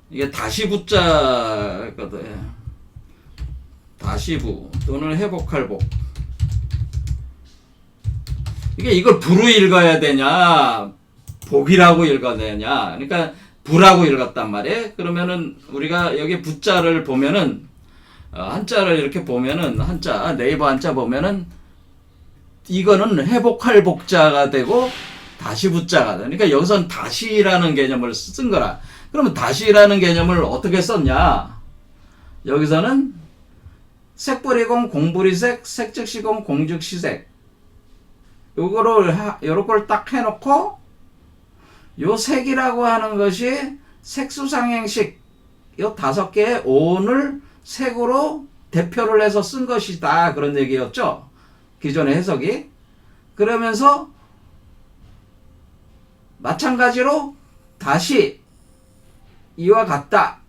이게 다시부자거든. 다시부, 또는 회복할복. 이걸 부로 읽어야 되냐, 복이라고 읽어야 되냐. 그러니까 부라고 읽었단 말이에요. 그러면은 우리가 여기 부자를 보면은, 한자를 이렇게 보면은, 네이버 한자 보면은, 이거는 회복할 복자가 되고, 다시 부자가 돼. 그러니까 여기선 다시라는 개념을 쓴 거라. 그러면 다시라는 개념을 어떻게 썼냐? 여기서는 색불이공 공불이색, 색즉시공 공즉시색. 요걸 딱 해놓고, 요 색이라고 하는 것이 색수상행식 요 5개의 오온을 색으로 대표를 해서 쓴 것이다. 그런 얘기였죠. 기존의 해석이. 그러면서 마찬가지로 다시 이와 같다.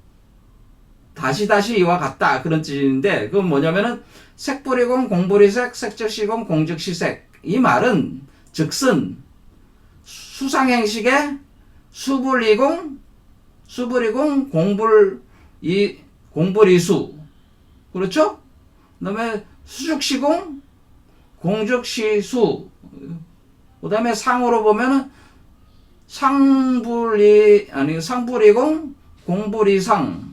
다시 이와 같다. 그런 뜻인데 그건 뭐냐면은 색불이공 공불이색 색즉시공 공즉시색. 이 말은 즉슨 수상행식의 수불이공 공불이수. 그렇죠? 그 다음에 수즉시공 공즉시수. 그 다음에 상으로 보면은 상불이공 공불이상.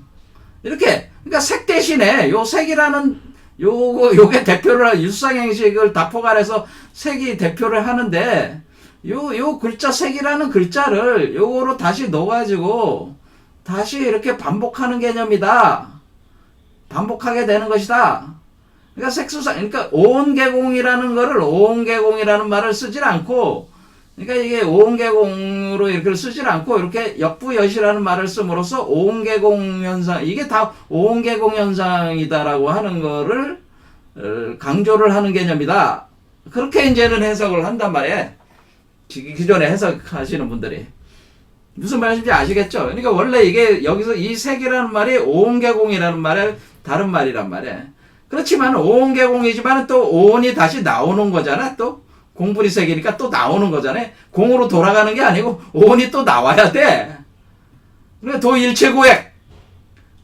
이렇게 그러니까 색 대신에 요 색이라는 요게 대표를 유수상행식을 다 포괄해서 색이 대표를 하는데 요 글자 색이라는 글자를 요거로 다시 넣어가지고 다시 이렇게 반복하는 개념이다. 반복하게 되는 것이다. 그러니까 그러니까 오온계공이라는 거를 오온계공이라는 말을 쓰질 않고, 그러니까 이게 오온계공으로 이렇게 쓰질 않고 이렇게 역부여시라는 말을 씀으로써 오온계공 현상, 이게 다 오온계공 현상이다라고 하는 거를 강조를 하는 개념이다. 그렇게 이제는 해석을 한단 말이에요. 기존에 해석하시는 분들이. 무슨 말인지 아시겠죠? 그러니까 원래 이게 여기서 이 색이라는 말이 오온계공이라는 말의 다른 말이란 말이에요. 그렇지만 오온계공이지만 또 오온이 다시 나오는 거잖아. 또 공불이색이니까 또 나오는 거잖아요. 공으로 돌아가는 게 아니고 오온이 또 나와야 돼. 그러니까 도일체고액.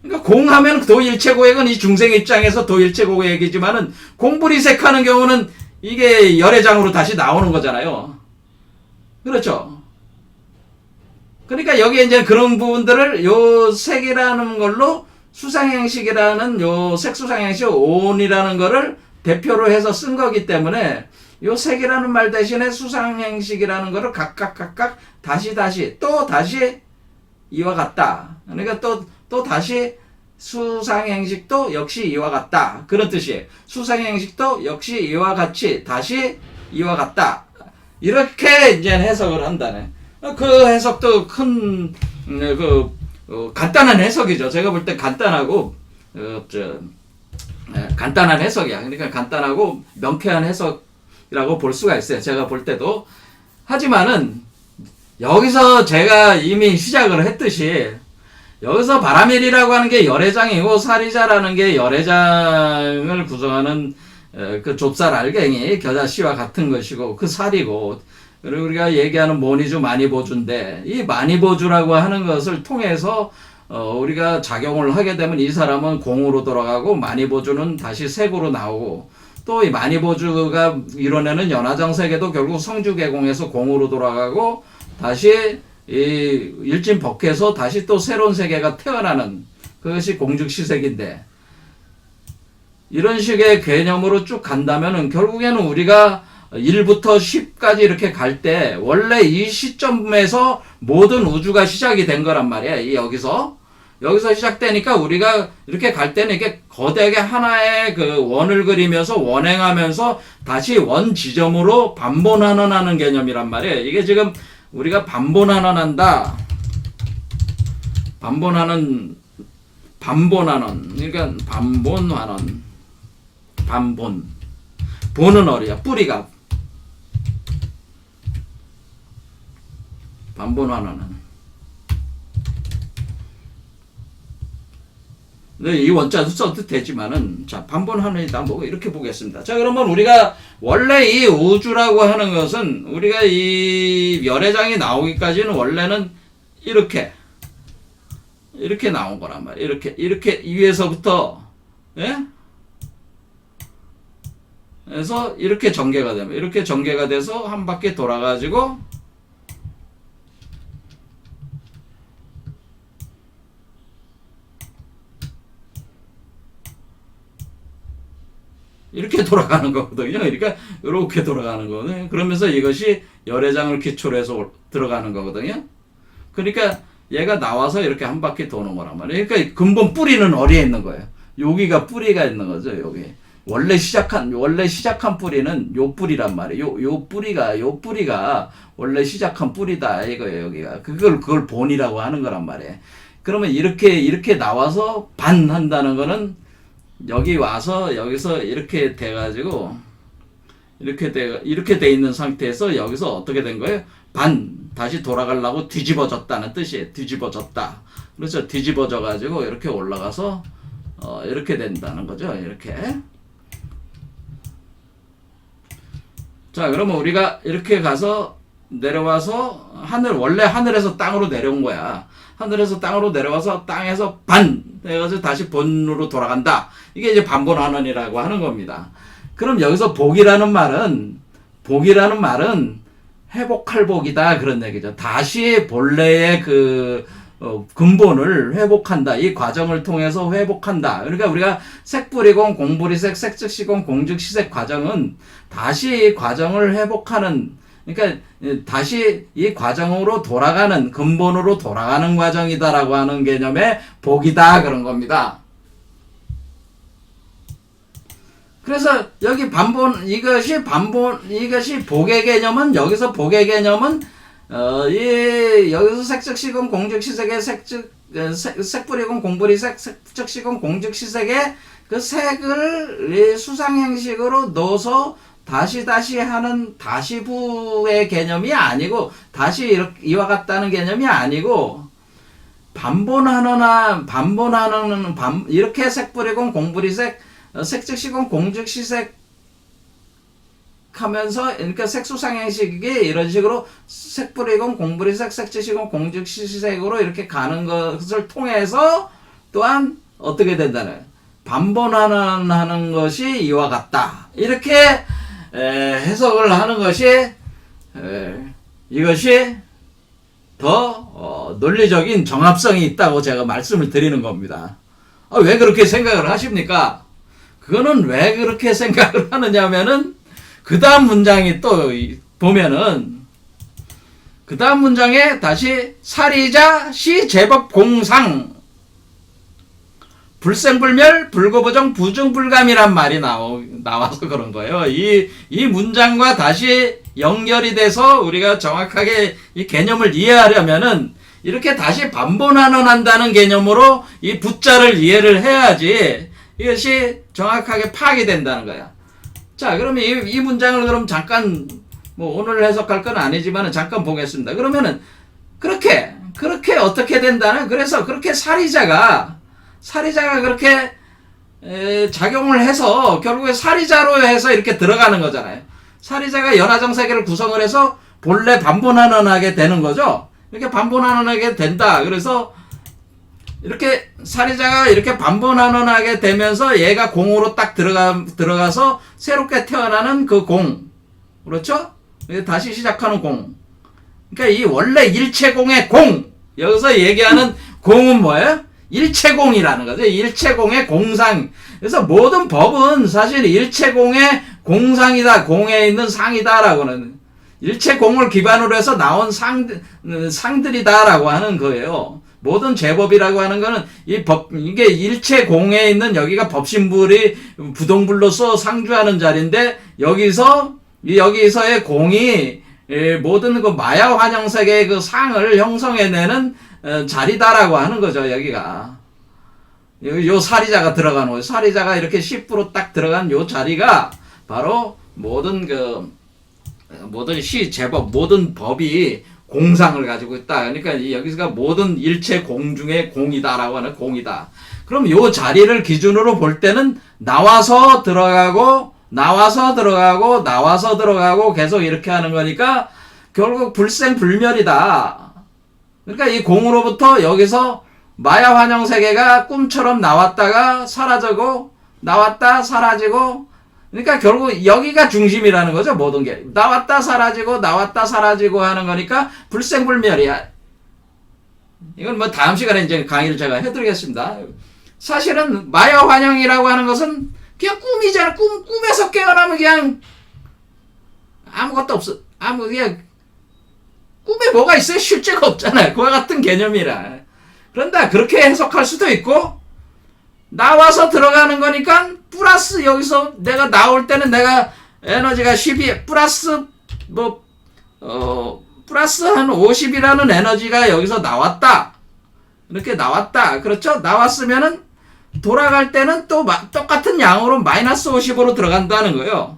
그러니까 공하면 도일체고액은 이 중생 입장에서 도일체고액이지만은 공불이색하는 경우는 이게 열애장으로 다시 나오는 거잖아요. 그렇죠? 그러니까 여기에 이제 그런 부분들을 요 색이라는 걸로 수상행식이라는 요 색수상행식 오온이라는 거를 대표로 해서 쓴 거기 때문에 요 색이라는 말 대신에 수상행식이라는 거를 각각 다시 이와 같다. 그러니까 또 다시 수상행식도 역시 이와 같다. 그런 뜻이에요. 수상행식도 역시 이와 같이 다시 이와 같다. 이렇게 이제 해석을 한다네. 그 해석도 간단한 해석이죠. 제가 볼 때 간단하고, 간단한 해석이야. 그러니까 간단하고 명쾌한 해석이라고 볼 수가 있어요. 제가 볼 때도. 하지만은, 여기서 제가 이미 시작을 했듯이, 여기서 바라밀이라고 하는 게 열애장이고, 사리자라는 게 열애장을 구성하는 그 좁쌀 알갱이, 겨자씨와 같은 것이고, 그 살이고, 그리고 우리가 얘기하는 모니주 마니보주인데, 이 마니보주라고 하는 것을 통해서 우리가 작용을 하게 되면 이 사람은 공으로 돌아가고 마니보주는 다시 색으로 나오고, 또 이 마니보주가 이뤄내는 연화정색에도 결국 성주계공에서 공으로 돌아가고 다시 이 일진법계에서 다시 또 새로운 세계가 태어나는 그것이 공즉시색인데, 이런 식의 개념으로 쭉 간다면은 결국에는 우리가 1부터 10까지 이렇게 갈 때 원래 이 시점에서 모든 우주가 시작이 된 거란 말이야. 여기서 시작되니까 우리가 이렇게 갈 때는 이렇게 거대하게 하나의 그 원을 그리면서 원행하면서 다시 원 지점으로 반본환원하는 개념이란 말이에요. 이게 지금 우리가 반본환원한다. 반본환원. 그러니까 반본환원. 본은 어리야. 뿌리가. 반본환원은. 네, 이 원자도 써도 되지만은, 자, 반본환원이다. 뭐, 이렇게 보겠습니다. 자, 그러면 우리가, 원래 이 우주라고 하는 것은, 우리가 이 열애장이 나오기까지는 원래는 이렇게 나온 거란 말이에요. 이렇게 위에서부터, 예? 그래서 이렇게 전개가 되면, 이렇게 전개가 돼서 한 바퀴 돌아가지고, 이렇게 돌아가는 거거든요. 그러니까 이렇게 돌아가는 거거든요. 그러면서 이것이 열애장을 기초로 해서 들어가는 거거든요. 그러니까 얘가 나와서 이렇게 한 바퀴 도는 거란 말이에요. 그러니까 근본 뿌리는 어디에 있는 거예요? 여기가 뿌리가 있는 거죠. 여기. 원래 시작한 뿌리는 요 뿌리란 말이에요. 요 뿌리가 원래 시작한 뿌리다 이거예요. 여기가 그걸 본이라고 하는 거란 말이에요. 그러면 이렇게 나와서 반 한다는 거는 여기 와서 여기서 이렇게 돼가지고 이렇게 돼 있는 상태에서 여기서 어떻게 된 거예요? 반 다시 돌아가려고 뒤집어졌다는 뜻이에요. 뒤집어졌다. 그렇죠. 뒤집어져 가지고 이렇게 올라가서 이렇게 된다는 거죠. 이렇게. 자, 그러면 우리가 이렇게 가서 내려와서 원래 하늘에서 땅으로 내려온 거야. 하늘에서 땅으로 내려와서 땅에서 반 해가지고 다시 본으로 돌아간다. 이게 이제 반본환원이라고 하는 겁니다. 그럼 여기서 복이라는 말은 회복할 복이다 그런 얘기죠. 다시 본래의 근본을 회복한다. 이 과정을 통해서 회복한다. 그러니까 우리가 색불이공 공불이색 색즉시공 공즉시색 과정은 다시 과정을 회복하는, 그러니까 다시 이 과정으로 돌아가는, 근본으로 돌아가는 과정이다라고 하는 개념의 복이다 그런 겁니다. 그래서 여기 이것이 복의 개념은, 여기서 복의 개념은 여기서 색즉시공 공즉시색의 색불이공 공불이색 색즉시공 공즉시색의 그 색을 수상행식으로 넣어서 다시 하는 다시부의 개념이 아니고, 다시 이와 같다는 개념이 아니고, 이렇게 색불이공 공불이색 색즉시공 공즉시색 하면서, 그러니까 색수상행식이 이런 식으로 색불이공 공불이색 색즉시공 공즉시색으로 이렇게 가는 것을 통해서 또한 어떻게 된다는, 반본하는 것이 이와 같다. 이렇게 해석을 하는 것이 이것이 더 논리적인 정합성이 있다고 제가 말씀을 드리는 겁니다. 왜 그렇게 생각을 하십니까? 그거는 왜 그렇게 생각을 하느냐면은 그 다음 문장이 또 보면은 그 다음 문장에 다시 사리자 시제법 공상 불생불멸 불거부정 부중불감이란 말이 나와서 그런 거예요. 이 문장과 다시 연결이 돼서 우리가 정확하게 이 개념을 이해하려면은 이렇게 다시 반본환원한다는 개념으로 이 부자를 이해를 해야지 이것이 정확하게 파악이 된다는 거야. 자, 그러면 이 문장을 그럼 잠깐 오늘 해석할 건 아니지만 잠깐 보겠습니다. 그러면은 그렇게 어떻게 된다는, 그래서 그렇게 사리자가 그렇게 작용을 해서 결국에 사리자로 해서 이렇게 들어가는 거잖아요. 사리자가 연화정세계를 구성을 해서 본래 반본환원하게 되는 거죠. 이렇게 반본환원하게 된다. 그래서 이렇게 사리자가 이렇게 반본환원하게 되면서 얘가 공으로 딱 들어가서 새롭게 태어나는 그 공, 그렇죠? 다시 시작하는 공. 그러니까 이 원래 일체공의 공, 여기서 얘기하는 공은 뭐예요? 일체공이라는 거죠. 일체공의 공상. 그래서 모든 법은 사실 일체공의 공상이다, 공에 있는 상이다라고는, 일체공을 기반으로 해서 나온 상들이다라고 하는 거예요. 모든 제법이라고 하는 거는 이게 일체공에 있는, 여기가 법신불이 부동불로서 상주하는 자리인데, 여기서의 공이 모든 그 마야 환영세계의 그 상을 형성해내는 자리다라고 하는 거죠. 여기가 요 사리자가 들어가는 거예요. 사리자가 이렇게 10% 딱 들어간 요 자리가 바로 모든 시 제법, 모든 법이 공상을 가지고 있다. 그러니까 여기가 모든 일체 공 중에 공이다라고 하는 공이다. 그럼 요 자리를 기준으로 볼 때는 나와서 들어가고 계속 이렇게 하는 거니까 결국 불생불멸이다. 그러니까 이 공으로부터 여기서 마야 환영 세계가 꿈처럼 나왔다가 사라지고, 나왔다 사라지고, 그러니까 결국 여기가 중심이라는 거죠. 모든 게 나왔다 사라지고 하는 거니까 불생불멸이야. 이건 다음 시간에 이제 강의를 제가 해드리겠습니다. 사실은 마야 환영이라고 하는 것은 그냥 꿈이잖아. 꿈에서 깨어나면 그냥 아무것도 없어. 그냥 꿈에 뭐가 있어요? 실제가 없잖아요. 그와 같은 개념이라. 그런데 그렇게 해석할 수도 있고, 나와서 들어가는 거니까 플러스 여기서 내가 나올 때는 내가 에너지가 12 플러스 플러스 한 50이라는 에너지가 여기서 나왔다. 이렇게 나왔다. 그렇죠? 나왔으면은 돌아갈 때는 또 똑같은 양으로 마이너스 50으로 들어간다는 거예요.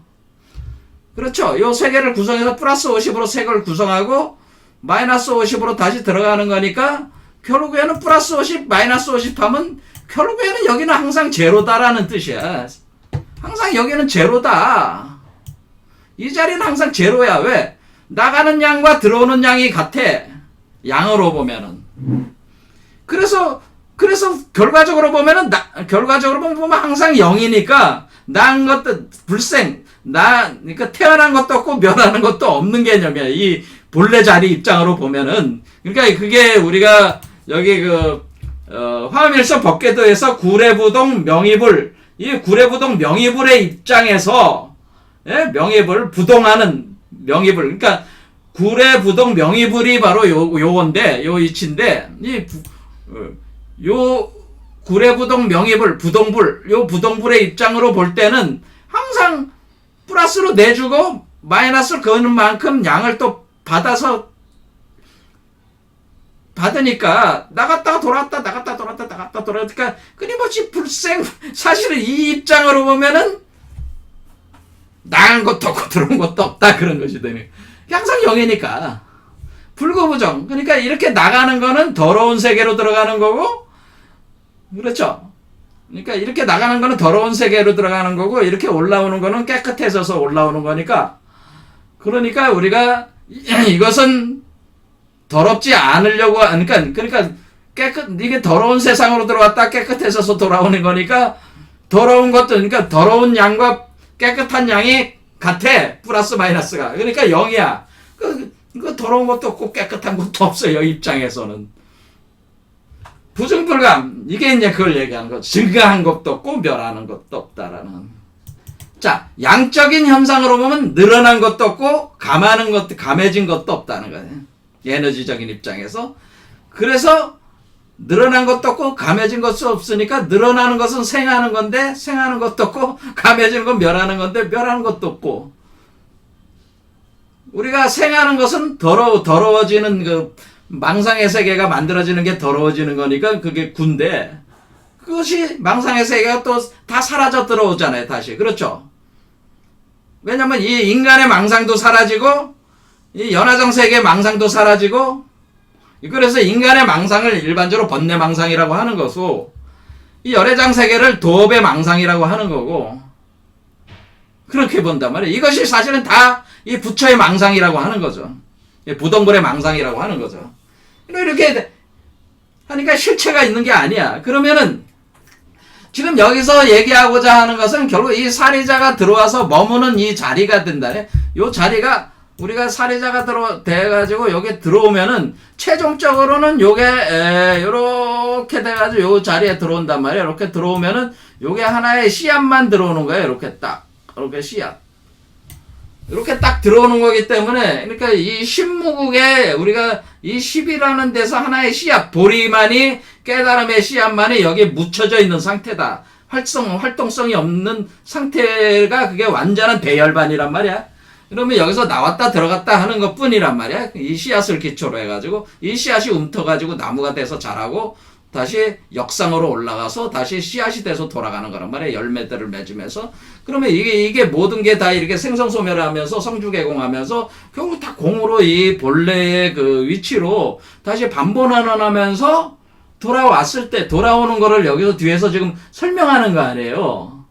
그렇죠? 요 세 개를 구성해서 플러스 50으로 세 개를 구성하고 마이너스 50으로 다시 들어가는 거니까 결국에는 플러스 50, 마이너스 50 하면 결국에는 여기는 항상 제로다라는 뜻이야. 항상 여기는 제로다. 이 자리는 항상 제로야. 왜? 나가는 양과 들어오는 양이 같아. 양으로 보면은. 그래서 결과적으로 보면은 결과적으로 보면 항상 0이니까 난 것도 그러니까 태어난 것도 없고 멸하는 것도 없는 개념이야. 이 본래 자리 입장으로 보면은. 그러니까 그게 우리가 여기 화엄일서 법궤도에서 구례부동 명의불, 이 구례부동 명의불의 입장에서, 예? 명의불, 부동하는 명의불. 그러니까 구례부동 명의불이 바로 요건데, 요 이치인데, 요 구례부동 명의불, 부동불, 요 부동불의 입장으로 볼 때는 항상 플러스로 내주고 마이너스를 그는 만큼 양을 또 받으니까 나갔다가 돌아왔다 나갔다 돌아왔다 나갔다 돌아왔다 끊임없이 사실은 이 입장으로 보면은 나간 것도 없고 들어온 것도 없다 그런 것이 되네. 항상 0이니까 불구부정. 그러니까 이렇게 나가는 거는 더러운 세계로 들어가는 거고, 그렇죠? 그러니까 이렇게 나가는 거는 더러운 세계로 들어가는 거고, 이렇게 올라오는 거는 깨끗해져서 올라오는 거니까, 그러니까 우리가 이것은 더럽지 않으려고, 그러니까 이게 더러운 세상으로 들어왔다 깨끗해져서 돌아오는 거니까, 더러운 것도, 그러니까 더러운 양과 깨끗한 양이 같아. 플러스 마이너스가. 그러니까 0이야. 그 더러운 것도 없고 깨끗한 것도 없어요. 입장에서는. 부증불감. 이게 이제 그걸 얘기하는 거죠. 증가한 것도 없고 멸하는 것도 없다라는. 자, 양적인 현상으로 보면 늘어난 것도 없고 감해진 것도 없다는 거예요. 에너지적인 입장에서. 그래서 늘어난 것도 없고 감해진 것도 없으니까 늘어나는 것은 생하는 건데 생하는 것도 없고 감해지는 건 멸하는 건데 멸하는 것도 없고, 우리가 생하는 것은 더러워지는 망상의 세계가 만들어지는 게 더러워지는 거니까 그게 군데, 그것이 망상의 세계가 또 다 사라져 들어오잖아요. 다시. 그렇죠? 왜냐면 이 인간의 망상도 사라지고 이 연화정 세계의 망상도 사라지고, 그래서 인간의 망상을 일반적으로 번뇌 망상이라고 하는 것이고, 이 열애장 세계를 도업의 망상이라고 하는 거고, 그렇게 본단 말이에요. 이것이 사실은 다 이 부처의 망상이라고 하는 거죠. 부동불의 망상이라고 하는 거죠. 이렇게 하니까 실체가 있는 게 아니야. 그러면은 지금 여기서 얘기하고자 하는 것은 결국 이 사리자가 들어와서 머무는 이 자리가 된다네. 요 자리가 우리가 사리자가 돼가지고 여기 들어오면은 최종적으로는 요게 요렇게 돼가지고 요 자리에 들어온단 말이야. 이렇게 들어오면은 요게 하나의 씨앗만 들어오는 거예요. 이렇게 딱 이렇게 씨앗. 이렇게 딱 들어오는 거기 때문에, 그러니까 이 신무국에 우리가 이 10이라는 데서 하나의 씨앗, 보리만이 깨달음의 씨앗만이 여기에 묻혀져 있는 상태다. 활동성이 없는 상태가 그게 완전한 대열반이란 말이야. 그러면 여기서 나왔다 들어갔다 하는 것 뿐이란 말이야. 이 씨앗을 기초로 해가지고 이 씨앗이 움터가지고 나무가 돼서 자라고 다시 역상으로 올라가서 다시 씨앗이 돼서 돌아가는 거란 말이에요. 열매들을 맺으면서. 그러면 이게 모든 게 다 이렇게 생성소멸하면서 성주개공하면서 결국 다 공으로 이 본래의 그 위치로 다시 반본환원하면서 돌아왔을 때 돌아오는 거를 여기서 뒤에서 지금 설명하는 거 아니에요.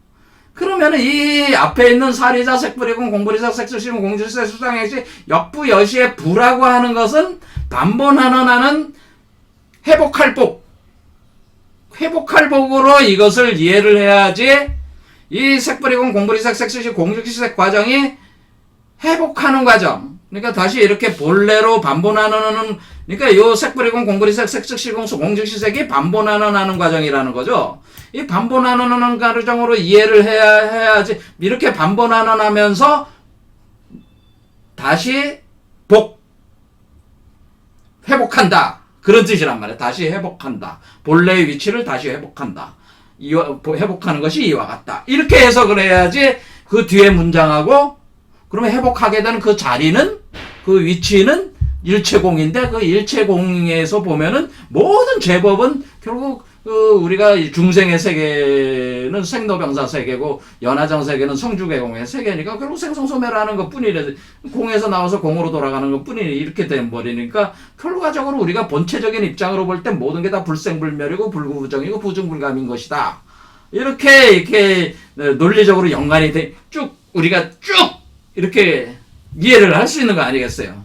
그러면은 이 앞에 있는 사리자, 색불이공, 공불이사, 색수시공, 공질세, 수상행시, 역부, 여시의 부라고 하는 것은 반본환원하는 회복할 복으로 이것을 이해를 해야지 이 색불이공, 공불이색, 색수시, 공질시색 과정이 회복하는 과정. 그러니까 다시 이렇게 본래로 반본환원하는, 그러니까 요 색불이공, 공불이색, 색수시공, 공질시색이 반본환원하는 과정이라는 거죠. 이 반본환원하는 과정으로 이해를 해야지 이렇게 반본환원하면서 다시 회복한다. 그런 뜻이란 말이야. 다시 회복한다. 본래의 위치를 다시 회복한다. 회복하는 것이 이와 같다. 이렇게 해석을 해야지 그 뒤에 문장하고 그러면 회복하게 되는 그 자리는 그 위치는 일체공인데 그 일체공에서 보면은 모든 제법은 결국 우리가 중생의 세계는 생로병사 세계고 연화정 세계는 성주계공의 세계니까 결국 생성소멸하는 것 뿐이래. 공에서 나와서 공으로 돌아가는 것 뿐이니 이렇게 돼버리니까 결과적으로 우리가 본체적인 입장으로 볼 때 모든 게 다 불생불멸이고 불구부정이고 부증불감인 것이다. 이렇게 논리적으로 연관이 쭉 우리가 쭉 이렇게 이해를 할 수 있는 거 아니겠어요?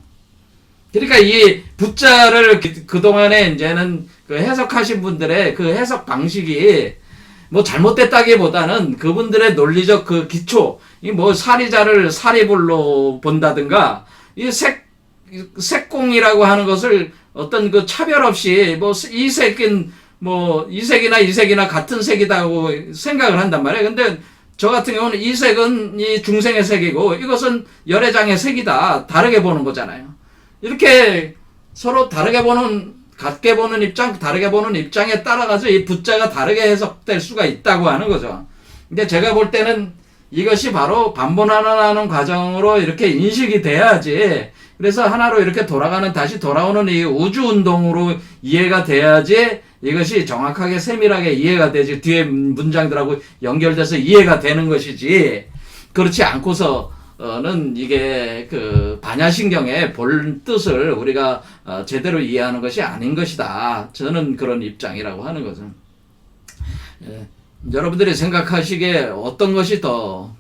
그러니까 이 부자를 그동안에 이제는 그 해석하신 분들의 그 해석 방식이 뭐 잘못됐다기보다는 그분들의 논리적 그 기초, 이 뭐 사리자를 사리불로 본다든가, 이 색공이라고 하는 것을 어떤 그 차별 없이 뭐 이 색은 뭐 이 색이나 같은 색이다고 생각을 한단 말이에요. 근데 저 같은 경우는 이 색은 이 중생의 색이고 이것은 열애장의 색이다. 다르게 보는 거잖아요. 이렇게 서로 다르게 보는, 같게 보는 입장, 다르게 보는 입장에 따라가서 이 부자가 다르게 해석될 수가 있다고 하는 거죠. 근데 제가 볼 때는 이것이 바로 반본하는 과정으로 이렇게 인식이 돼야지, 그래서 하나로 이렇게 다시 돌아오는 이 우주운동으로 이해가 돼야지 이것이 정확하게 세밀하게 이해가 되지, 뒤에 문장들하고 연결돼서 이해가 되는 것이지, 그렇지 않고서는 이게 그 반야신경의 본 뜻을 우리가 제대로 이해하는 것이 아닌 것이다. 저는 그런 입장이라고 하는 거죠. 예, 여러분들이 생각하시기에 어떤 것이 더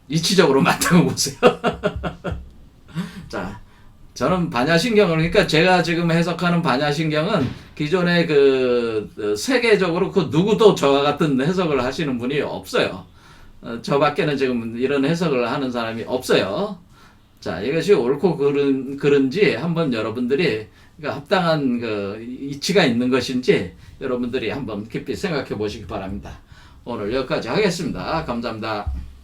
이치적으로 맞다고 보세요. 자, 저는 반야신경을, 그러니까 제가 지금 해석하는 반야신경은 기존의 그 세계적으로 그 누구도 저와 같은 해석을 하시는 분이 없어요. 저밖에는 지금 이런 해석을 하는 사람이 없어요. 자, 이것이 옳고 그른지 한번 여러분들이 그러니까 합당한 그 이치가 있는 것인지 여러분들이 한번 깊이 생각해 보시기 바랍니다. 오늘 여기까지 하겠습니다. 감사합니다.